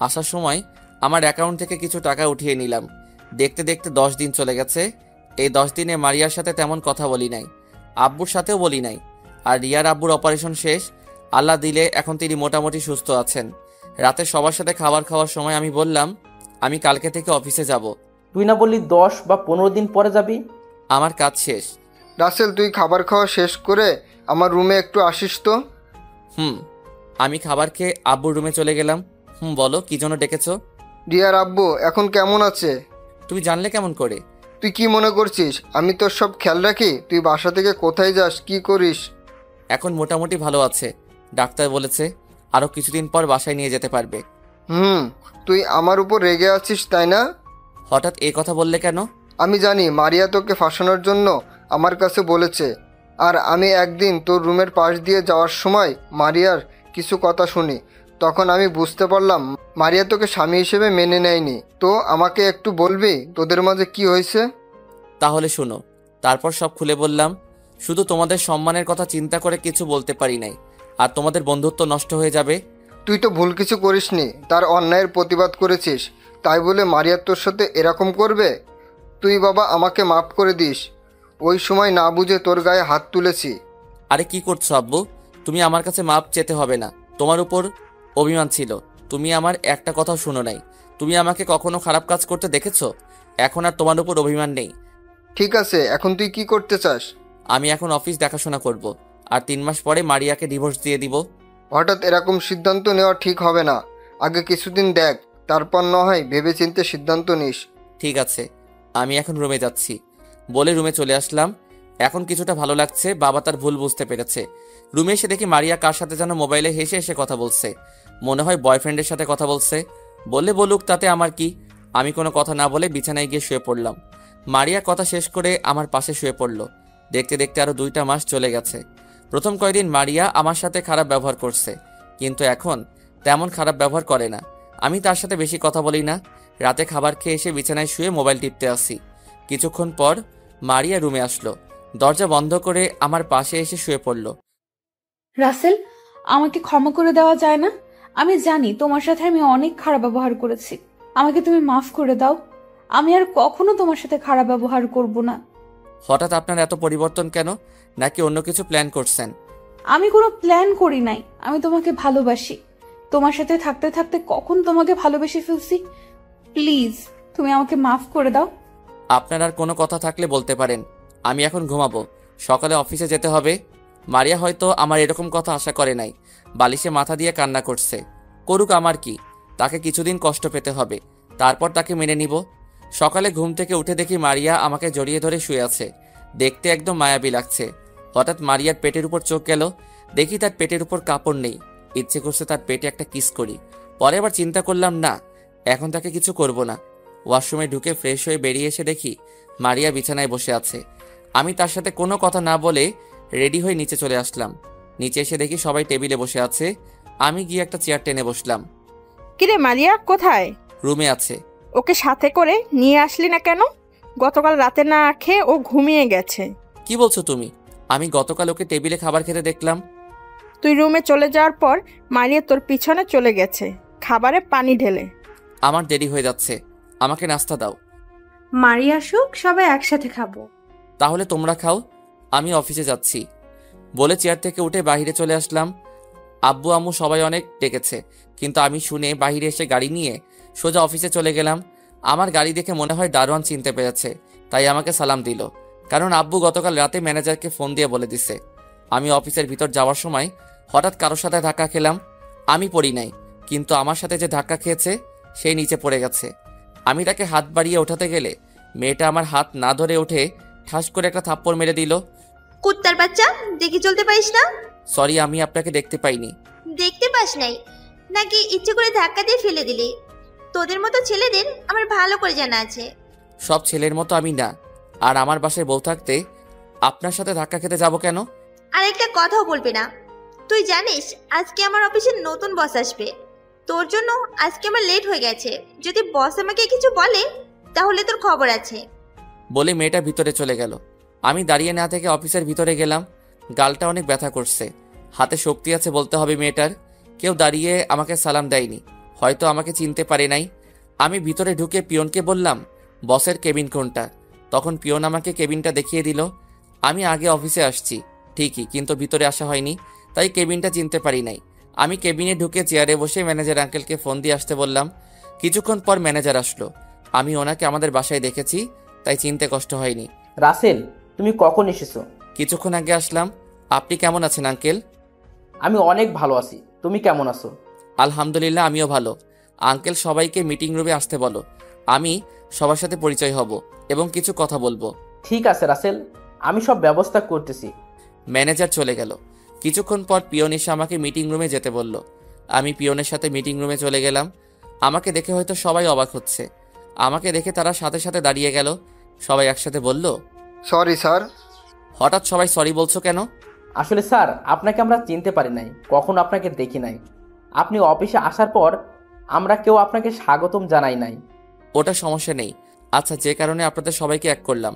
আসার সময় আমার অ্যাকাউন্ট থেকে কিছু টাকা উঠিয়ে নিলাম। দেখতে দেখতে 10 দিন চলে গেছে। এই 10 দিনে মারিয়ার সাথে তেমন কথা বলি নাই, আব্বুর সাথেও বলি নাই। আর রিয়ার আব্বুর অপারেশন শেষ, আল্লাহ দিলে এখন তিনি মোটামুটি সুস্থ আছেন। রাতে সবার সাথে খাবার খাওয়ার সময় আমি বললাম, আমি কালকে থেকে অফিসে যাব। তুই না বললি 10 বা 15 দিন পরে যাবি? আমার কাজ শেষ। রাসেল, তুই খাবার খাওয়া শেষ করে আমার রুমে একটু আসিস তো। আমি খাবার খেয়ে আব্বুর রুমে চলে গেলাম। বলো কি জন্য ডেকেছো? রিয়ার আব্বু এখন কেমন আছে? তুমি জানলে কেমন করে? তুই কি মনে করছিস আমি তোর সব খেয়াল রাখি? তুই বাসা থেকে কোথায় যাস, কি করিস? এখন মোটামুটি ভালো আছে, ডাক্তার বলেছে আরো কিছুদিন পর বাসায় নিয়ে যেতে পারবে। তুই আমার উপর রেগে আছিস তাই না? হঠাৎ এই কথা বললে কেন? আমি জানি মারিয়া তোকে ফাঁসানোর জন্য আমার কাছে বলেছে। আর আমি একদিন তোর রুমের পাশ দিয়ে যাওয়ার সময় মারিয়ার কিছু কথা শুনি। তখন আমি বুঝতে পারলাম মারিয়া তোকে স্বামী হিসেবে মেনে নেয়নি। তো আমাকে একটু বলবি তোদের মাঝে কি হয়েছে? তাহলে শোনো। তারপর সব খুলে বললাম। শুধু তোমাদের সম্মানের কথা চিন্তা করে কিছু বলতে পারি নাই, আর তোমাদের বন্ধুত্ব নষ্ট হয়ে যাবে। তুই তো ভুল কিছু করিসনি, তার অন্যায়ের প্রতিবাদ করেছিস, তাই বলে মারিয়া তোর সাথে এরকম করবে? তুই বাবা আমাকে মাফ করে দিস, ওই সময় না বুঝে তোর গায়ে হাত তুলেছি। আরে কি করছো আব্বু? তুমি আমার কাছে মাপ চেতে হবে না। তোমার উপর অভিমান ছিল, তুমি আমার একটা কথাও শুনো নাই। তুমি আমাকে কখনো খারাপ কাজ করতে দেখেছো? এখন আর তোমার উপর অভিমান নেই। ঠিক আছে, এখন তুই কি করতে চাস? আমি এখন অফিস দেখাশোনা করব, আর 3 মাস পরে মারিয়াকে ডিভোর্স দিয়ে দিব। হঠাৎ এরকম সিদ্ধান্ত নেওয়া ঠিক হবে না, আগে কিছুদিন দেখ, তারপর না হয় ভেবেচিন্তে সিদ্ধান্ত নিস। ঠিক আছে, আমি এখন রুমে যাচ্ছি বলে রুমে চলে আসলাম। এখন কিছুটা ভালো লাগছে, বাবা তার ভুল বুঝতে পেরেছে। রুমে এসে দেখি মারিয়া কার সাথে যেন মোবাইলে হেসে হেসে কথা বলছে। মনে হয় বয়ফ্রেন্ডের সাথে কথা বলছে। বললে বলুক, তাতে আমার কি। আমি কোনো কথা না বলে বিছানায় গিয়ে শুয়ে পড়লাম। মারিয়া কথা শেষ করে আমার পাশে শুয়ে পড়ল। দেখতে দেখতে আরো 2টা মাস চলে গেছে। প্রথম কয়েকদিন মারিয়া আমার সাথে খারাপ ব্যবহার করছে, কিন্তু এখন তেমন খারাপ ব্যবহার করে না। আমি তার সাথে বেশি কথা বলি না। রাতে খাবার খেয়ে এসে বিছানায় শুয়ে মোবাইল টিপতে আসি। কিছুক্ষণ পর মারিয়া রুমে আসলো, দরজা বন্ধ করে আমার পাশে এসে শুয়ে পড়ল। রাসেল, আমাকে ক্ষমা করে দেওয়া যায় না? আমি জানি তোমার সাথে আমি অনেক খারাপ ব্যবহার করেছি। আমাকে তুমি মাফ করে দাও। আমি আর কখনো তোমার সাথে খারাপ ব্যবহার করব না। হঠাৎ আপনার এত পরিবর্তন কেন? নাকি অন্য কিছু প্ল্যান করছেন? আমি কোনো প্ল্যান করি নাই, আমি তোমাকে ভালোবাসি। তোমার সাথে থাকতে থাকতে কখন তোমাকে ভালোবেসে ফেলছি। প্লিজ তুমি আমাকে মাফ করে দাও। আপনার আর কোনো কথা থাকলে বলতে পারেন। আমি এখন ঘুমাবো, সকালে অফিসে যেতে হবে। মারিয়া হয়তো আমার এরকম কথা আশা করে নাই। বালিশে মাথা দিয়ে কান্না করছে। করুক, আমার কি। তাকে কিছুদিন কষ্ট পেতে হবে, তারপর তাকে মেনে নিব। সকালে ঘুম থেকে উঠে দেখি মারিয়া আমাকে জড়িয়ে ধরে শুয়ে আছে। দেখতে একদম মায়াবী লাগছে। হঠাৎ মারিয়ার পেটের উপর চোখ গেল। দেখি তার পেটের উপর কাপড় নেই। ইচ্ছে করছে তার পেটে একটা কিস করি। পরে আবার চিন্তা করলাম না, এখন তাকে কিছু করব না। ওয়াশরুমে ঢুকে ফ্রেশ হয়ে বেরিয়ে এসে দেখি মারিয়া বিছানায় বসে আছে। আমি তার সাথে কোনো কথা না বলে রেডি হয়ে নিচে চলে আসলাম। নিচে এসে দেখি সবাই টেবিলে বসে আছে। আমি গিয়ে একটা চেয়ার টেনে বসলাম। কিরে মারিয়া কোথায়? রুমে আছে। ওকে সাথে করে নিয়ে আসলি না কেন? গতকাল রাতে না খেয়ে ও ঘুমিয়ে গেছে। কি বলছো তুমি? আমি গতকাল ওকে টেবিলে খাবার খেতে দেখলাম। তুই রুমে চলে যাওয়ার পর মারিয়া তোর পিছনে চলে গেছে খাবারে পানি ঢেলে। আমার দেরি হয়ে যাচ্ছে, আমাকে নাস্তা দাও। মারিয়া আসুক, সবাই একসাথে খাবো। তাহলে তোমরা খাও, আমি অফিসে যাচ্ছি বলে চেয়ার থেকে উঠে বাইরে চলে আসলাম। আব্বু আম্মু সবাই অনেক ডেকেছে, কিন্তু আমি শুনে বাইরে এসে গাড়ি নিয়ে সোজা অফিসে চলে গেলাম। আমার গাড়ি দেখে মনে হয় দারোয়ান চিনতে পেরেছে, তাই আমাকে সালাম দিল। কারণ আব্বু গতকাল রাতে ম্যানেজারকে ফোন দিয়ে বলে দিছে। আমি অফিসের ভিতর যাওয়ার সময় হঠাৎ কারোর সাথে ধাক্কা খেলাম। আমি পড়ি নাই, কিন্তু আমার সাথে যে ধাক্কা খেয়েছে সেই নিচে পড়ে গেছে। আমি তাকে হাত বাড়িয়ে ওঠাতে গেলে মেয়েটা আমার হাত না ধরে উঠে ঠাস করে একটা থাপ্পড় মেরে দিল। কুত্তার বাচ্চা, দেখে চলতে পারিস না? সরি, আমি আপনাকে দেখতে পাইনি। দেখতে পাস নাই নাকি ইচ্ছে করে ধাক্কা দিয়ে ফেলে দিলি? তোদের মতো ছেলেদের আমার ভালো করে জানা আছে। সব ছেলের মতো আমি না। আর আমার বাসায় বউ থাকতে আপনার সাথে ধাক্কা খেতে যাব কেন? আর একটা কথাও বলবি না। তুই জানিস আজকে আমার অফিসে নতুন বস আসবে। তোর জন্য আজকে আমার লেট হয়ে গেছে। যদি বস আমাকে কিছু বলে তাহলে তোর খবর আছে। বলে মেয়েটা ভিতরে চলে গেল। আমি দাঁড়িয়ে না থেকে অফিসের ভিতরে গেলাম। গালটা অনেক ব্যথা করছে, হাতে শক্তি আছে বলতে হবে মেয়েটার। কেউ দাঁড়িয়ে আমাকে সালাম দেয়নি, হয়তো আমাকে চিনতে পারে নাই। আমি ভিতরে ঢুকে পিয়নকে বললাম, বসের কেবিন কোনটা? তখন পিয়ন আমাকে কেবিনটা দেখিয়ে দিল। আমি আগে অফিসে আসছি ঠিকই, কিন্তু ভিতরে আসা হয়নি, তাই কেবিনটা চিনতে পারি নাই। আমি কেবিনে ঢুকে চেয়ারে বসে ম্যানেজার আঙ্কেলকে ফোন দিয়ে আসতে বললাম। কিছুক্ষণ পর ম্যানেজার আসলো। আমি ওনাকে আমাদের বাসায় দেখেছি, তাই চিনতে কষ্ট হয়নি। রাসেল, তুমি কখন এসেছো? কিছুক্ষণ আগে আসলাম। আপনি কেমন আছেন আঙ্কেল? আমি অনেক ভালো আছি। তুমি কেমন আছো? আলহামদুলিল্লাহ, আমিও ভালো। আঙ্কেল, সবাইকে মিটিং রুমে আসতে বলো। আমি সবার সাথে পরিচয় হব এবং কিছু কথা বলবো। ঠিক আছে রাসেল, আমি সব ব্যবস্থা করতেছি। ম্যানেজার চলে গেল। কিছুক্ষণ পর পিয়ন এসে আমাকে মিটিং রুমে যেতে বলল। আমি পিয়নের সাথে মিটিং রুমে চলে গেলাম। আমাকে দেখে হয়তো সবাই অবাক হচ্ছে। আমাকে দেখে তারা সাথে সাথে দাঁড়িয়ে গেল। সবাই একসাথে বলল, সরি স্যার। হঠাৎ সবাই সরি বলছো কেন? আসলে স্যার, আপনাকে আমরা চিনতে পারি নাই, কখনো আপনাকে দেখি নাই। আপনি অফিসে আসার পর আমরা কেউ আপনাকে স্বাগতম জানাই নাই। ওটা সমস্যা নেই। আচ্ছা, যে কারণে আপনাদের সবাইকে এক করলাম,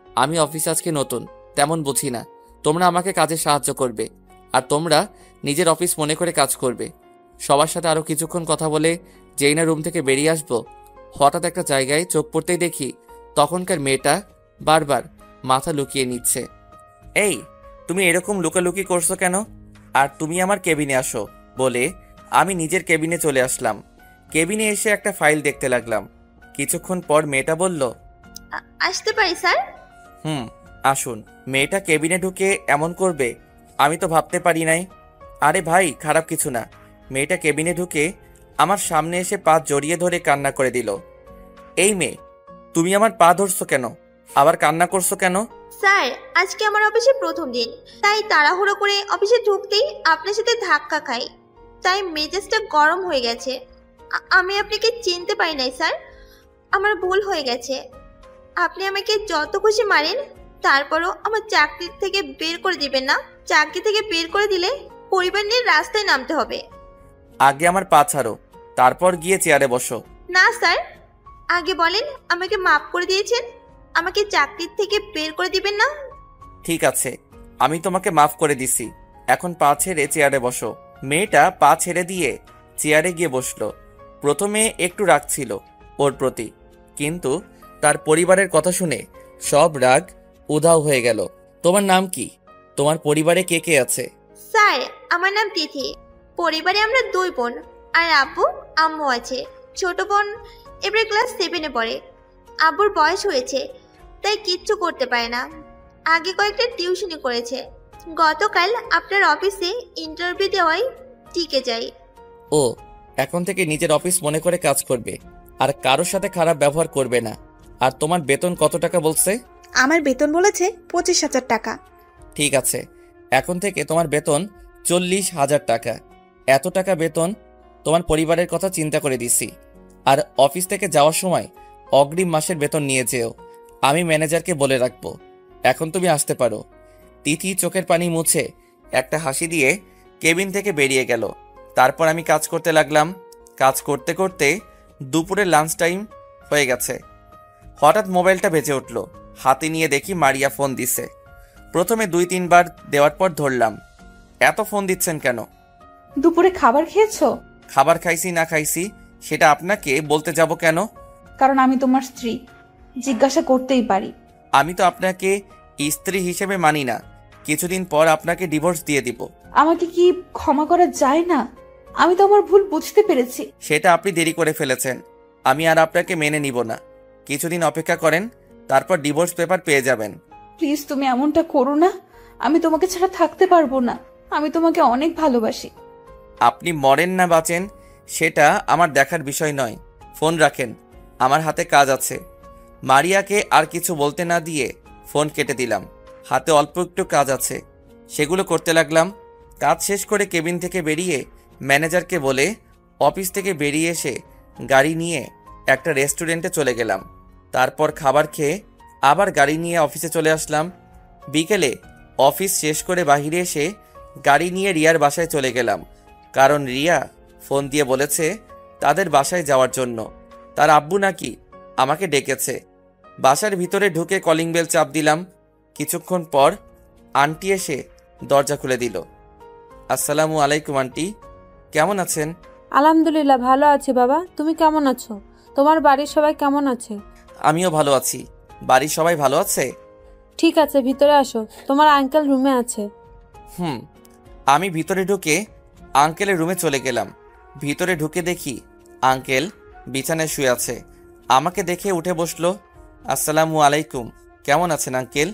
আমি অফিসে আজকে নতুন, তেমন বুঝি না। তোমরা আমাকে কাজে সাহায্য করবে, আর তোমরা নিজের অফিস মনে করে কাজ করবে। সবার সাথে আরও কিছুক্ষণ কথা বলে যেই না রুম থেকে বেরিয়ে আসবো, হঠাৎ একটা জায়গায় চোখ পড়তেই দেখি তখনকার মেয়েটা বারবার মাথা লুকিয়ে নিচ্ছে। এই, তুমি এরকম লুকালুকি করছো কেন? আর তুমি আমার কেবিনে আসো বলে আমি নিজের কেবিনে চলে আসলাম। কেবিনে এসে একটা ফাইল দেখতে লাগলাম। কিছুক্ষণ পর মেয়েটা বলল, আসতে পারি স্যার? আসুন। মেয়েটা কেবিনে ঢুকে এমন করবে আমি তো ভাবতে পারি নাই। আরে ভাই, খারাপ কিছু না। মেয়েটা কেবিনে ঢুকে আমার সামনে এসে পা জড়িয়ে ধরে কান্না করে দিল। এই মেয়ে, তুমি আমার পা ধরছো কেন? আবার কান্না করছো কেন? স্যার, আজকে আমার অফিসে প্রথম দিন, তাই তাড়াহুড়ো করে অফিসে ঢুকতেই আপনার সাথে ধাক্কা খাই, তাই মেজাজটা গরম হয়ে গেছে। আমি আপনাকে চিনতে পারি নাই স্যার, আমার ভুল হয়ে গেছে। আপনি আমাকে যত খুশি মারেন, তারপরও আমার চাকরি থেকে বের করে দিবেন না। চাকরি থেকে বের করে দিলে পরিবার নিয়ে রাস্তায় নামতে হবে। আগে আমার পা ছাড়ো, তারপর গিয়ে চেয়ারে বসো। না স্যার, আগে বলেন আমাকে মাফ করে দিয়েছেন, আমাকে চাকরির থেকে বের করে দিবেন না। ঠিক আছে, আমি তোমাকে মাফ করে দিছি। এখন পা ছেড়ে চেয়ারে বসো। মেয়েটা পা ছেড়ে দিয়ে চেয়ারে গিয়ে বসলো। প্রথমে একটু রাগ ছিল ওর প্রতি, কিন্তু তার পরিবারের কথা শুনে সব রাগ উধাও হয়ে গেল। তোমার নাম কি? তোমার পরিবারে কে কে আছে? স্যার, আমার নাম তিথি। পরিবারে আমরা 2 বোন আর আব্বু আম্মু আছে। ছোট বোন এবারে ক্লাস 7-এ পড়ে। আব্বুর বয়স হয়েছে, তাই কিচ্ছু করতে পারে না। আগে কয়েকটা টিউশনি করেছে। গতকাল আপনার অফিসে ইন্টারভিউ দেওয়ায় টিকে যাই। ও, এখন থেকে নিজের অফিস মনে করে কাজ করবে, আর কারোর সাথে খারাপ ব্যবহার করবে না। আর তোমার বেতন কত টাকা বলছে? আমার বেতন বলেছে 25,000 টাকা। ঠিক আছে, এখন থেকে তোমার বেতন 40,000 টাকা। এত টাকা বেতন তোমার পরিবারের কথা চিন্তা করে দিছি। আর অফিস থেকে যাওয়ার সময় অগ্রিম মাসের বেতন নিয়ে যেও, আমি ম্যানেজারকে বলে রাখবো। এখন তুমি আসতে পারো। তিথি চোখের পানি মুছে একটা হাসি দিয়ে কেবিন থেকে বেরিয়ে গেল। তারপর আমি কাজ করতে লাগলাম। কাজ করতে করতে দুপুরের লাঞ্চ টাইম হয়ে গেছে। হঠাৎ মোবাইলটা বেজে উঠল। হাতে নিয়ে দেখি মারিয়া ফোন দিছে। প্রথমে 2-3 বার দেওয়ার পর ধরলাম। এত ফোন দিচ্ছেন কেন? দুপুরে খাবার খেয়েছো? খাবার খাইছি না খাইছি সেটা আপনাকে বলতে যাব কেন? কারণ আমি তোমার স্ত্রী, জিজ্ঞাসা করতেই পারি। আমি তো আপনাকে স্ত্রী হিসেবে মানি না। কিছুদিন পর আপনাকে ডিভোর্স দিয়ে দিব। আমাকে কি ক্ষমা করা যায় না? আমি তো আমার ভুল বুঝতে পেরেছি। সেটা আপনি দেরি করে ফেলেছেন। আমি আর আপনাকে মেনে নিব না। কিছুদিন অপেক্ষা করেন, তারপর ডিভোর্স পেপার পেয়ে যাবেন। প্লিজ, তুমি এমনটা করো না। আমি তোমাকে ছাড়া থাকতে পারবো না। আমি তোমাকে অনেক ভালোবাসি। আপনি মরেন না বাঁচেন সেটা আমার দেখার বিষয় নয়। ফোন রাখেন, আমার হাতে কাজ আছে। মারিয়াকে আর কিছু বলতে না দিয়ে ফোন কেটে দিলাম। হাতে অল্প একটু কাজ আছে, সেগুলো করতে লাগলাম। কাজ শেষ করে কেবিন থেকে বেরিয়ে ম্যানেজারকে বলে অফিস থেকে বেরিয়ে এসে গাড়ি নিয়ে একটা রেস্টুরেন্টে চলে গেলাম। তারপর খাবার খেয়ে আবার গাড়ি নিয়ে অফিসে চলে আসলাম। বিকেলে অফিস শেষ করে বাহিরে এসে গাড়ি নিয়ে রিয়ার বাসায় চলে গেলাম, কারণ রিয়া ফোন দিয়ে বলেছে তাদের বাসায় যাওয়ার জন্য। তার আব্বু নাকি আমাকে ডেকেছে। বাসার ভিতরে ঢুকে কলিং বেল চাপ দিলাম। কিছুক্ষণ পর আন্টি এসে দরজা খুলে দিল। আসসালামু আলাইকুম আন্টি, কেমন আছেন? আলহামদুলিল্লাহ, ভালো আছি বাবা। তুমি কেমন আছো? তোমার বাড়ির সবাই কেমন আছে? আমিও ভালো আছি। বাড়ির সবাই ভালো আছে? ঠিক আছে, ভিতরে আসো। তোমার আঙ্কেল রুমে আছে। আমি ভিতরে ঢুকে আঙ্কেলের রুমে চলে গেলাম। ভিতরে ঢুকে দেখি আঙ্কেল বিছানায় শুয়ে আছে। আমাকে দেখে উঠে বসলো। আসসালামু আলাইকুম, কেমন আছেন আঙ্কেল?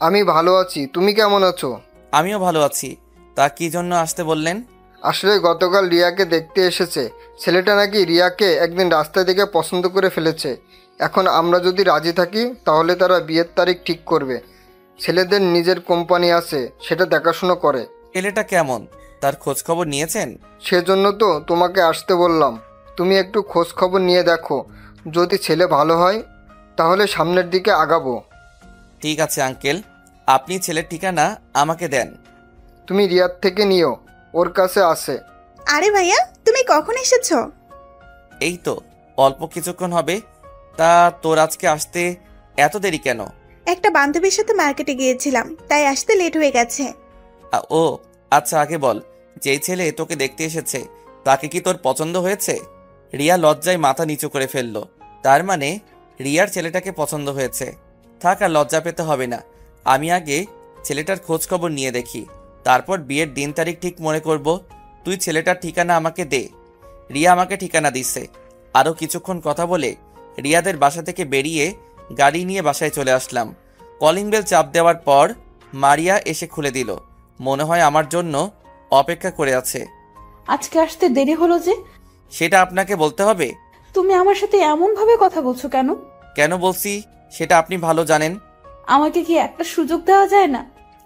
আমি ভালো আছি, তুমি কেমন আছো? আমিও ভালো আছি। তা কি জন্য আসতে বললেন? আসলে গতকাল রিয়াকে দেখতে এসেছে। ছেলেটা নাকি রিয়াকে একদিন রাস্তায় দেখে পছন্দ করে ফেলেছে। এখন আমরা যদি রাজি থাকি তাহলে তারা বিয়ের তারিখ ঠিক করবে। ছেলেদের নিজের কোম্পানি আছে, সেটা দেখাশুনো করে। ছেলেটা কেমন, তার খোঁজ খবর নিয়েছেন? সেজন্য তো তোমাকে আসতে বললাম। তুমি একটু খোঁজ খবর নিয়ে দেখো, যদি ছেলে ভালো হয় তাহলে সামনের দিকে আগাবো। ঠিক আছে আঙ্কেল, আপনি ছেলের ঠিকানা আমাকে দেন। তুমি রিয়ার থেকে নিও, ওর কাছে আছে। আরে ভাইয়া, তুমি কখন এসেছো? এই তো অল্প কিছুক্ষণ হবে। তা তোর আজকে আসতে এত দেরি কেন? একটা বান্ধবীর সাথে মার্কেটে গিয়েছিলাম, তাই আসতে লেট হয়ে গেছে। ও আচ্ছা, আগে বল, যেই ছেলে তোকে দেখতে এসেছে তাকে কি তোর পছন্দ হয়েছে? রিয়া লজ্জায় মাথা নিচু করে ফেলল। তার মানে রিয়ার ছেলেটাকে পছন্দ হয়েছে। থাক, আর লজ্জা পেতে হবে না। আমি আগে ছেলেটার খোঁজ খবর নিয়ে দেখি, তারপর বিয়ের দিন তারিখ ঠিক মনে করব। তুই ছেলেটার ঠিকানা আমাকে দে। রিয়া আমাকে ঠিকানা দিচ্ছে। আরও কিছুক্ষণ কথা বলে রিয়াদের বাসা থেকে বেরিয়ে গাড়ি নিয়ে বাসায় চলে আসলাম। কলিং বেল চাপ দেওয়ার পর মারিয়া এসে খুলে দিল। মনে হয় আমার জন্য অপেক্ষা করে আছে। আজকে আসতে দেরি হলো যে? সেটা আপনাকে বলতে হবে? তুমি আমার সাথে এমন ভাবে কথা বলছো কেন? কেন বলছি সেটা আপনি ভালো জানেন। আমাকে কি একটা সুযোগ দেওয়া যায় না?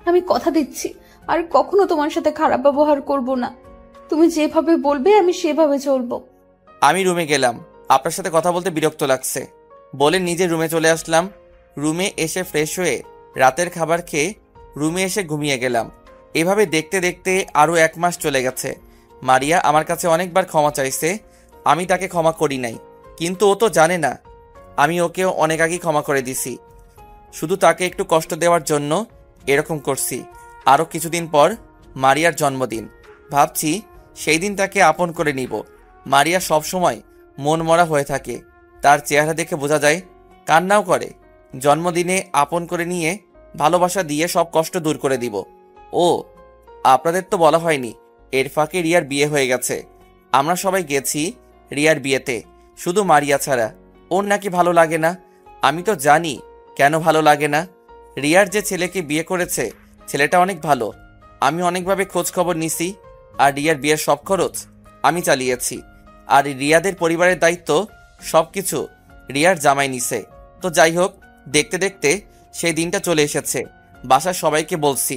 আমি কথা দিচ্ছি আর কখনো তোমার সাথে খারাপ ব্যবহার করব না। তুমি যেভাবে বলবে আমি সেভাবে চলবো। আমি রুমে গেলাম, আপনার সাথে কথা বলতে বিরক্ত লাগছে বলে নিজে রুমে চলে আসলাম। রুমে এসে ফ্রেশ হয়ে রাতের খাবার খেয়ে রুমে এসে ঘুমিয়ে গেলাম। এভাবে দেখতে দেখতে আরও 1 মাস চলে গেছে। মারিয়া আমার কাছে অনেকবার ক্ষমা চাইছে, আমি তাকে ক্ষমা করি নাই। কিন্তু ও তো জানে না আমি ওকেও অনেক আগেই ক্ষমা করে দিছি। শুধু তাকে একটু কষ্ট দেওয়ার জন্য এরকম করছি। আরও কিছুদিন পর মারিয়ার জন্মদিন। ভাবছি সেই দিন তাকে আপন করে নিব। মারিয়া সবসময় মন মরা হয়ে থাকে, তার চেহারা দেখে বোঝা যায়। কান্নাও করে। জন্মদিনে আপন করে নিয়ে ভালোবাসা দিয়ে সব কষ্ট দূর করে দিব। ও আপনাদের তো বলা হয়নি, এর ফাঁকে রিয়ার বিয়ে হয়ে গেছে। আমরা সবাই গেছি রিয়ার বিয়েতে, শুধু মারিয়া ছাড়া। ওর নাকি ভালো লাগে না। আমি তো জানি কেন ভালো লাগে না। রিয়ার যে ছেলেকে বিয়ে করেছে ছেলেটা অনেক ভালো। আমি অনেকভাবে খোঁজ খবর নিছি, আর রিয়ার বিয়ের সব খরচ আমি চালিয়েছি। আর রিয়াদের পরিবারের দায়িত্ব সব কিছু রিয়ার জামাই নিছে। তো যাই হোক, দেখতে দেখতে সেই দিনটা চলে এসেছে। বাসার সবাইকে বলছি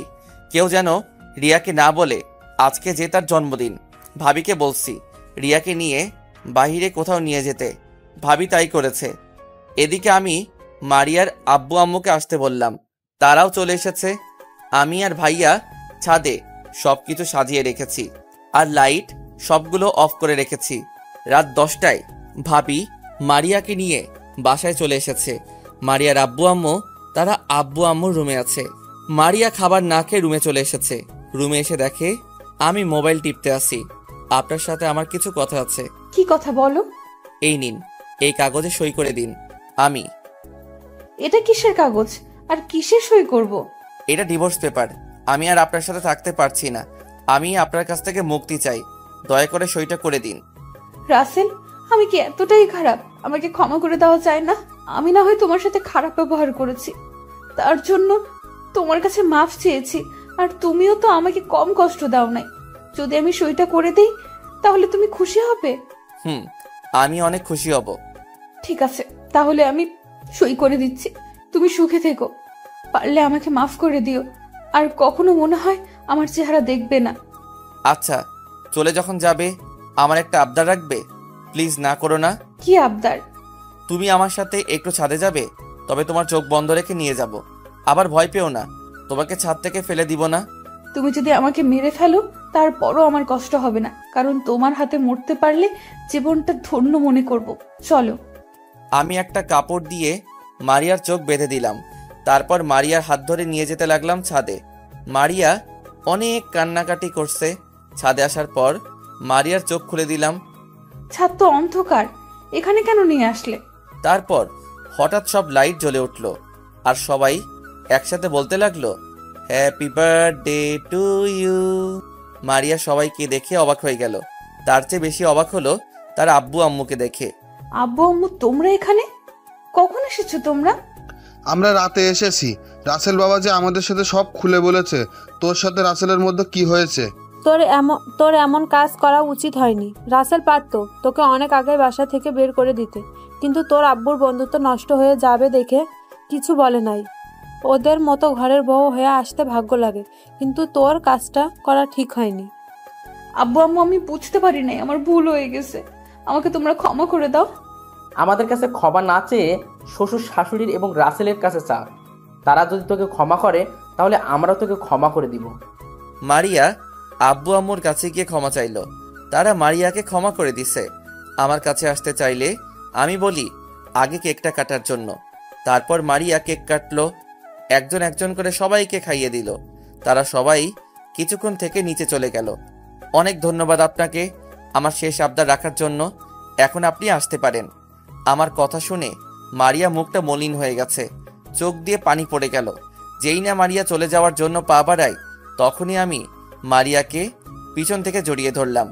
কেউ যেন রিয়াকে না বলে আজকে যে তার জন্মদিন। ভাবিকে বলছি রিয়াকে নিয়ে বাহিরে কোথাও নিয়ে যেতে। ভাবি তাই করেছে। এদিকে আমি মারিয়ার আব্বু আম্মুকে আসতে বললাম, তারাও চলে এসেছে। আমি আর ভাইয়া ছাদে সবকিছু সাজিয়ে রেখেছি, আর লাইট সবগুলো অফ করে রেখেছি। রাত 10টায় ভাবি মারিয়াকে নিয়ে বাসায় চলে এসেছে। মারিয়ার আব্বু আম্মু তারা আব্বু আম্মুর রুমে আছে। মারিয়া খাবার না খেয়ে রুমে চলে এসেছে। রুমে এসে দেখে আমি মোবাইল টিপতে আসি। আপনার সাথে আমার কিছু কথা আছে। কি কথা বলো? এই নিন, এই কাগজে সই করে দিন। আমি এটা কিসের কাগজ আর কিসের সই করব? এটা ডিভোর্স পেপার। আমি আর আপনার সাথে থাকতে পারছি না। আমি আপনার কাছ থেকে মুক্তি চাই। দয়া করে সইটা করে দিন। রাসেল, আমি কি এতটাই খারাপ? আমাকে ক্ষমা করে দেওয়া যায় না? আমি না হয় তোমার সাথে খারাপ ব্যবহার করেছি, তার জন্য তোমার কাছে মাফ চেয়েছি। আর তুমিও তো আমাকে কম কষ্ট দাও নাই। যদি আমি সইটা করে দিই তাহলে তুমি খুশি হবে? আমি অনেক খুশি হব। ঠিক আছে, তাহলে আমি সই করে দিচ্ছি। তুমি সুখে থেকো। পারলে আমাকে মাফ করে দিও, আর কখনো মনে হয় আমার চেহারা দেখবে না। আচ্ছা, চলে যখন যাবে আমার একটা আবদার রাখবে? প্লিজ না করো না। কি আবদার? তুমি আমার সাথে একটু ছাদে যাবে, তবে তোমার চোখ বন্ধ রেখে নিয়ে যাব। আবার ভয় পেও না, তোমাকে ছাদ থেকে ফেলে দিব না। তুমি যদি আমাকে মেরে ফেলো তারপরও আমার কষ্ট হবে না, কারণ তোমার হাতে মরতে পারলে জীবনটা ধন্য মনে করব। চলো। আমি একটা কাপড় দিয়ে মারিয়ার চোখ বেঁধে দিলাম। তারপর মারিয়ার হাত ধরে নিয়ে যেতে লাগলাম ছাদে। মারিয়া অনেক কান্নাকাটি করছে। ছাদে আসার পর মারিয়ার চোখ খুলে দিলাম। ছাদ তো অন্ধকার, এখানে কেন নিয়ে আসলে? তারপর হঠাৎ সব লাইট জ্বলে উঠল, আর সবাই একসাথে বলতে লাগলো, happy birthday to you. Maria সবাইকে দেখে অবাক হয়ে গেল। তার চেয়ে বেশি অবাক হলো তার আব্বু আম্মুকে দেখে। আব্বু আম্মু, তোমরা এখানে কখন এসেছো তোমরা? আমরা রাতে এসেছি। রাসেল বাবা যে আমাদের সাথে সব খুলে বলেছে তোর সাথে রাসেলের মধ্যে কি হয়েছে। তোর এমন কাজ করা উচিত হয়নি। রাসেল পারতো তোকে অনেক আগে বাসা থেকে বের করে দিতে, কিন্তু তোর আব্বুর বন্ধুত্ব নষ্ট হয়ে যাবে দেখে কিছু বলে নাই। ওদের মতো ঘরের বউ হয়ে আসতে ভাগ্য লাগে, কিন্তু তোর কাজটা করা ঠিক হয়নি। আব্বু আম্মু, আমি বুঝতে পারি নাই, আমার ভুল হয়ে গেছে, আমাকে তোমরা ক্ষমা করে দাও। আমাদের কাছে ক্ষমা না চেয়ে শ্বশুর শাশুড়ির এবং রাসেলের কাছে চা। তারা যদি তোকে ক্ষমা করে তাহলে আমরাও তোকে ক্ষমা করে দিব। মারিয়া আব্বু আম্মুর কাছে গিয়ে ক্ষমা চাইল। তারা মারিয়াকে ক্ষমা করে দিছে। আমার কাছে আসতে চাইলে আমি বলি আগে কেকটা কাটার জন্য। তারপর মারিয়া কেক কাটলো, একজন একজন করে সবাইকে খাইয়ে দিল। তারা সবাই কিছুক্ষণ থেকে নিচে চলে গেল। অনেক ধন্যবাদ আপনাকে আমার শেষ আবদার রাখার জন্য। এখন আপনি আসতে পারেন। আমার কথা শুনে মারিয়া মুখটা মলিন হয়ে গেছে, চোখ দিয়ে পানি পড়ে গেল। যেই না মারিয়া চলে যাওয়ার জন্য পা বাড়ায়, তখনই আমি মারিয়াকে পিছন থেকে জড়িয়ে ধরলাম।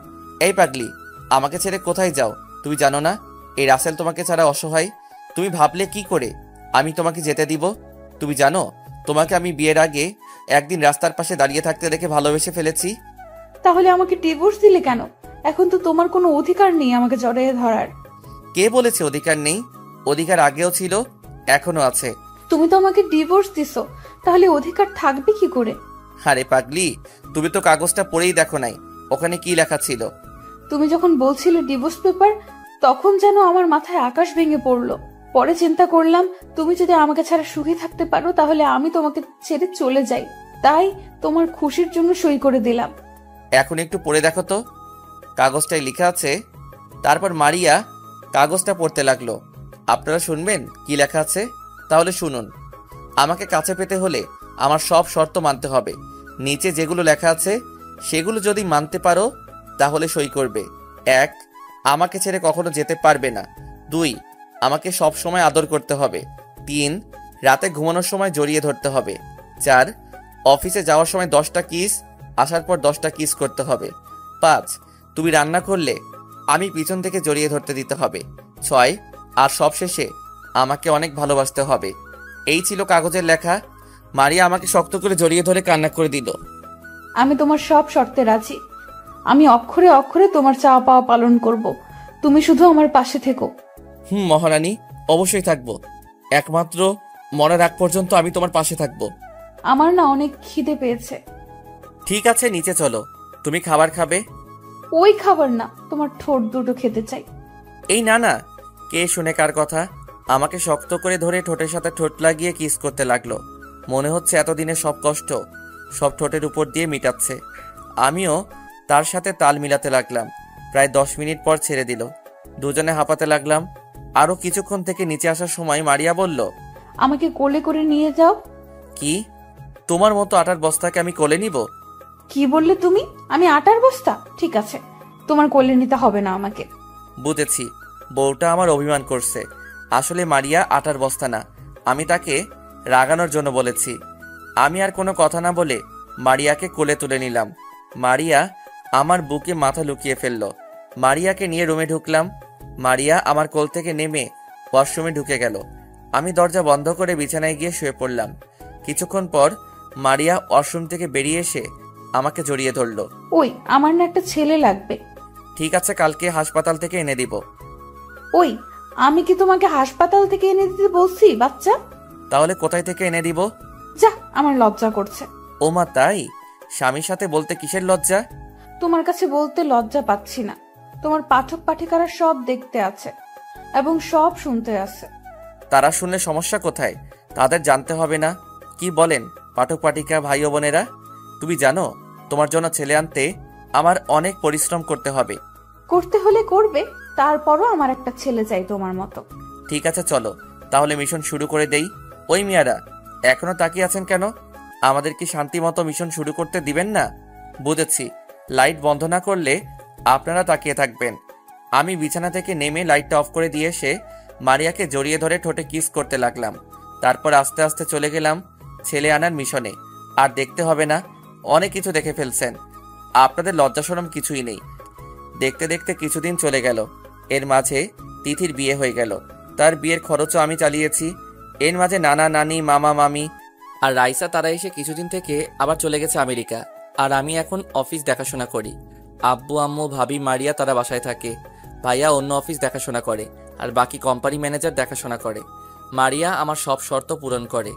এই পাগলি, আমাকে ছেড়ে কোথায় যাও? তুমি জানো না এই রাসেল তোমাকে ছাড়া অসহায়? তুমি ভাবলে কি করে আমি তোমাকে যেতে দিব? তুমি জানো তোমাকে আমি বিয়ের আগে একদিন রাস্তার পাশে দাঁড়িয়ে থাকতে দেখে ভালোবেসে ফেলেছি। তাহলে আমাকে ডিভোর্স দিলে কেন? এখন তো তোমার কোনো অধিকার নেই আমাকে জড়িয়ে ধরার। কে বলেছে অধিকার নেই? অধিকার আগেও ছিল, এখনো আছে। তুমি তো আমাকে ডিভোর্স দিছো, তাহলে অধিকার থাকবে কি করে? আরে পাগলি, তুমি তো কাগজটা পড়েই দেখো নাই, ওখানে কি লেখা ছিল? তুমি যখন বলছিলে ডিভোর্স পেপার, তখন যেন আমার মাথায় আকাশ ভেঙে পড়লো। পরে চিন্তা করলাম তুমি যদি আমাকে ছাড়া সুখী থাকতে পারো তাহলে আমি তোমাকে ছেড়ে চলে যাই, তাই তোমার খুশির জন্য সই করে দিলাম। এখন একটু পড়ে দেখো তো, কাগজটায় লেখা আছে। তারপর মারিয়া কাগজটা পড়তে লাগলো। আপনারা শুনবেন কি লেখা আছে? তাহলে শুনুন। আমাকে কাছে পেতে হলে আমার সব শর্ত মানতে হবে। নিচে যেগুলো লেখা আছে সেগুলো যদি মানতে পারো তাহলে সই করবে। 1, আমাকে ছেড়ে কখনো যেতে পারবে না। 2, আমাকে সব সময় আদর করতে হবে। 3, রাতে ঘুমানোর সময় জড়িয়ে ধরতে হবে। 4, অফিসে যাওয়ার সময় 10টা কিস, আসার পর 10টা কিস করতে হবে। 5, তুমি রান্না করলে আমি পিছন থেকে জড়িয়ে ধরতে দিতে হবে। 6, আর সবশেষে আমাকে অনেক ভালোবাসতে হবে। এই ছিল কাগজের লেখা। মারিয়া আমাকে শক্ত করে জড়িয়ে ধরে কান্না করে দিল। আমি তোমার সব শর্তে রাজি। আমি অক্ষরে অক্ষরে তোমার চাওয়া পাওয়া পালন করব। তুমি শুধু আমার পাশে থেকো। মহারানী, অবশ্যই থাকবো। একমাত্র মরার আগ পর্যন্ত আমি তোমার পাশে থাকবো। আমার না অনেক খিদে পেয়েছে। ঠিক আছে, নিচে চলো। তুমি খাবার খাবে? ওই খাবার না, তোমার ঠোঁট দুটো খেতে চাই। এই না না, কে শুনে কার কথা? আমাকে শক্ত করে ধরে ঠোঁটের সাথে ঠোঁট লাগিয়ে কিস করতে লাগলো। মনে হচ্ছে এতদিনের সব কষ্ট সব ঠোঁটের উপর দিয়ে মিটাচ্ছে। আমিও তার সাথে তাল মিলাতে লাগলাম। প্রায় 10 মিনিট পর ছেড়ে দিল। দুজনে হাঁপাতে লাগলাম। আরো কিছুক্ষণ থেকে নিচে আসার সময় মারিয়া বলল, আমাকে কোলে করে নিয়ে যাও। কি? তোমার মতো আটার বস্তাকে আমি কোলে নিব? কি বললে তুমি? আমি আটার বস্তা? ঠিক আছে, তোমার কোলে নিতে হবে না আমাকে। বুঝেছি, বউটা আমার অভিমান করছে। আসলে মারিয়া আটার বস্তা না, আমি তাকে রাগানোর জন্য বলেছি। আমি আর কোনো কথা না বলে মারিয়াকে কোলে তুলে নিলাম। মারিয়া আমার বুকে মাথা লুকিয়ে ফেলল। মারিয়াকে নিয়ে রুমে ঢুকলাম। মারিয়া আমার কোল থেকে নেমে ওয়াশরুমে ঢুকে গেল। আমি দরজা বন্ধ করে বিছানায় গিয়ে শুয়ে পড়লাম। কিছুক্ষণ পর মারিয়া ওয়াশরুম থেকে বেরিয়ে এসে আমাকে জড়িয়ে ধরল। ওই, আমার না একটা ছেলে লাগবে। ঠিক আছে, কালকে হাসপাতাল থেকে এনে দিব। ওই, আমি কি তোমাকে হাসপাতাল থেকে এনে দিতে বলছি বাচ্চা? তাহলে কোথায় থেকে এনে দিব? যা, আমার লজ্জা করছে। ওমা তাই? স্বামীর সাথে বলতে কিসের লজ্জা? তোমার কাছে বলতে লজ্জা পাচ্ছি না। তোমার পাঠক পাঠিকারা সব দেখতে আছে এবং সব শুনতে আছে। তারা শুনলে সমস্যা কোথায়? তাদের জানতে হবে না? কি বলেন পাঠক পাঠিকা ভাই ও বোনেরা? তুমি জানো তোমার জন্য ছেলে আনতে আমার অনেক পরিশ্রম করতে হবে। করতে হলে করবে, তারপরও আমার একটা ছেলে চাই তোমার মতো। ঠিক আছে, চলো তাহলে মিশন শুরু করে দেই। ওই মিয়ারা, এখনো তাকিয়ে আছেন কেন? আমাদের কি শান্তি মতো মিশন শুরু করতে দিবেন না? বুঝেছি, লাইট বন্ধ না করলে আপনারা তাকিয়ে থাকবেন। আমি বিছানা থেকে নেমে লাইটটা অফ করে দিয়ে এসে মারিয়াকে জড়িয়ে ধরে ঠোঁটে কিস করতে লাগলাম। তারপর আস্তে আস্তে চলে গেলাম ছেলে আনার মিশনে। আর দেখতে হবে না, অনেক কিছু দেখে ফেলছেন। আপনাদের লজ্জা শরম কিছুই নেই। দেখতে দেখতে কিছুদিন চলে গেল। এর মাঝে তিথির বিয়ে হয়ে গেল। তার বিয়ের খরচও আমি চালিয়েছি। এর মাঝে নানা নানি, মামা মামি আর রাইসা তারা এসে কিছুদিন থেকে আবার চলে গেছে আমেরিকা। আর আমি এখন অফিস দেখাশোনা করি। আব্বু আম্মু ভাবি মারিয়া তারা বাসায় থাকে। ভাইয়া অন্য অফিস দেখাশোনা করে আর বাকি কোম্পানি ম্যানেজার দেখাশোনা করে। মারিয়া আমার সব শর্ত পূরণ করে।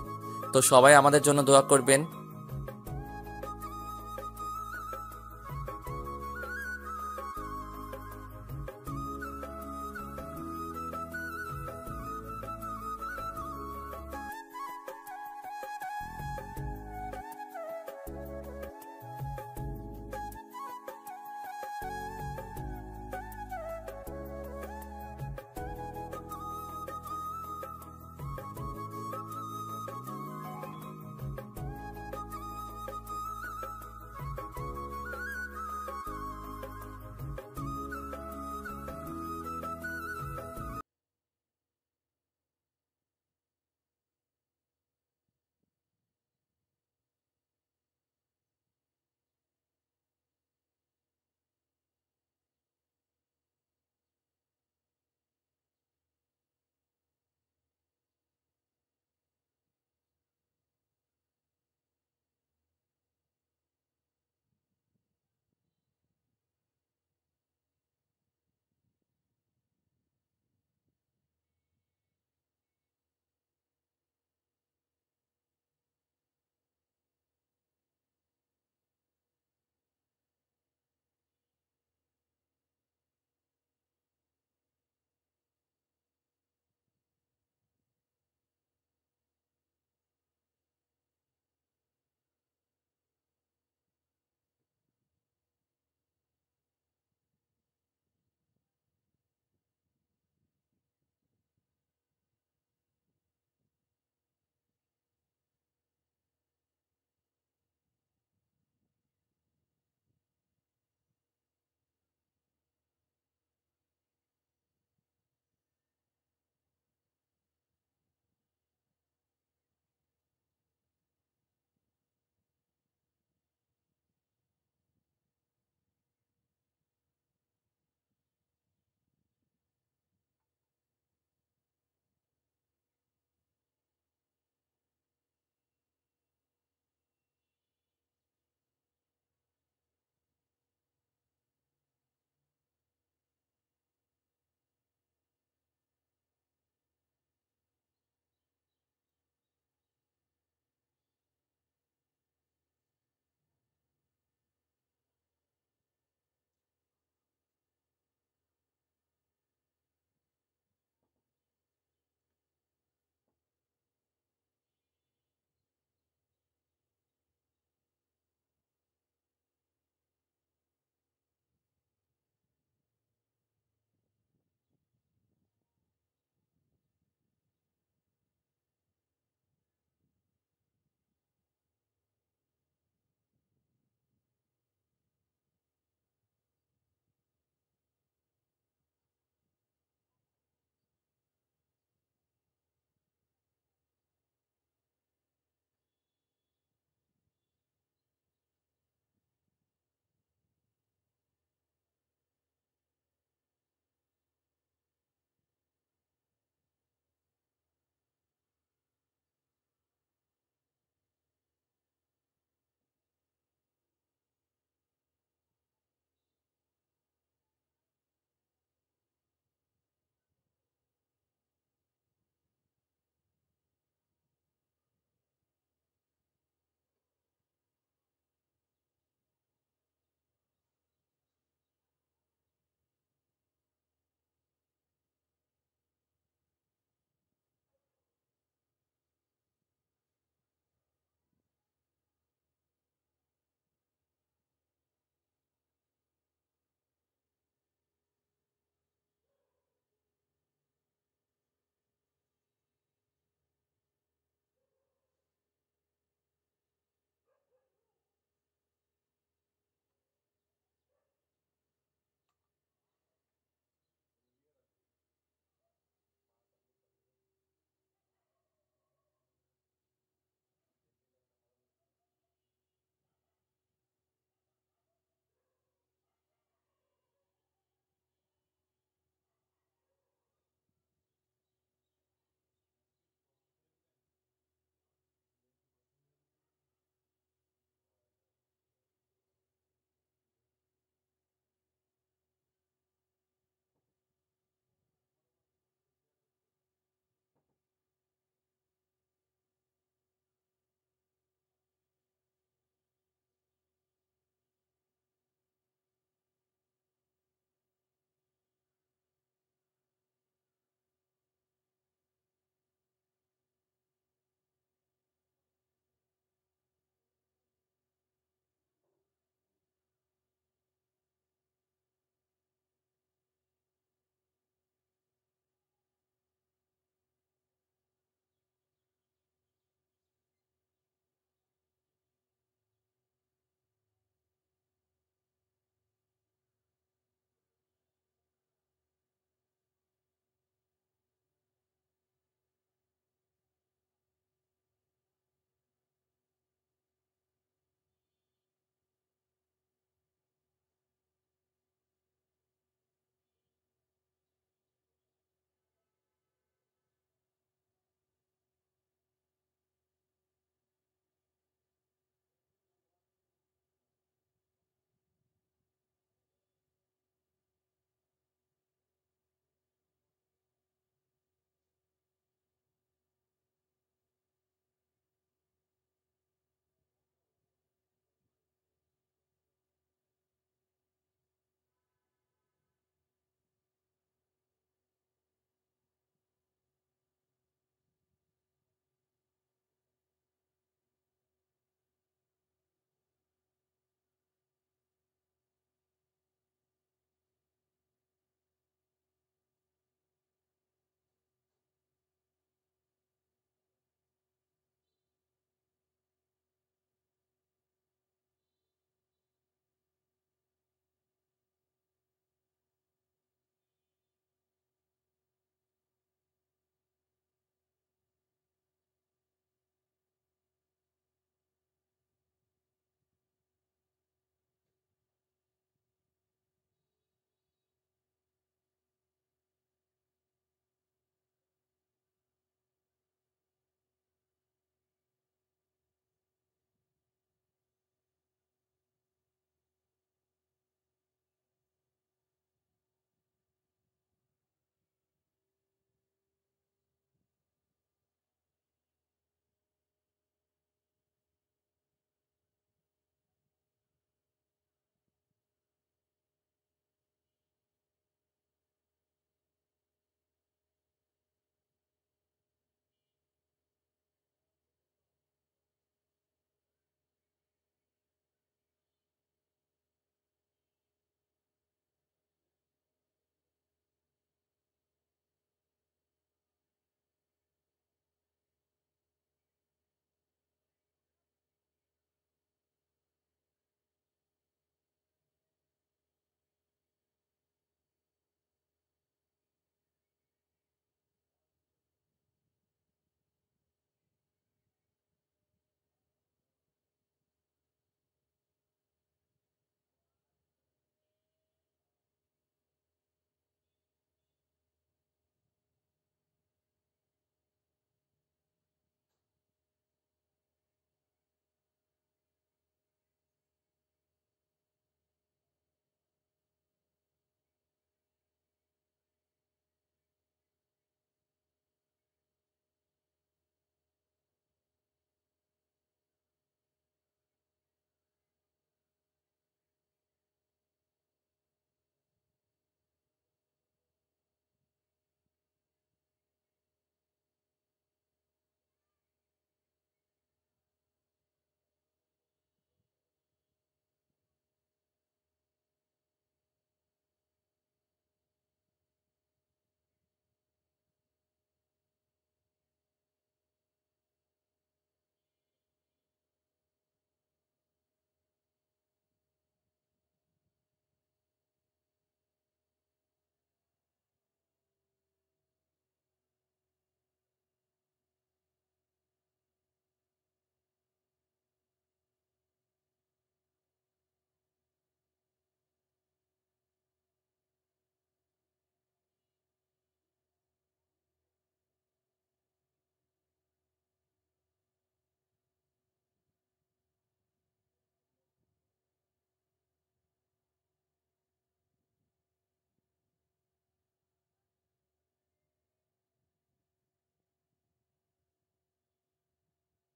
তো সবাই আমাদের জন্য দোয়া করবেন।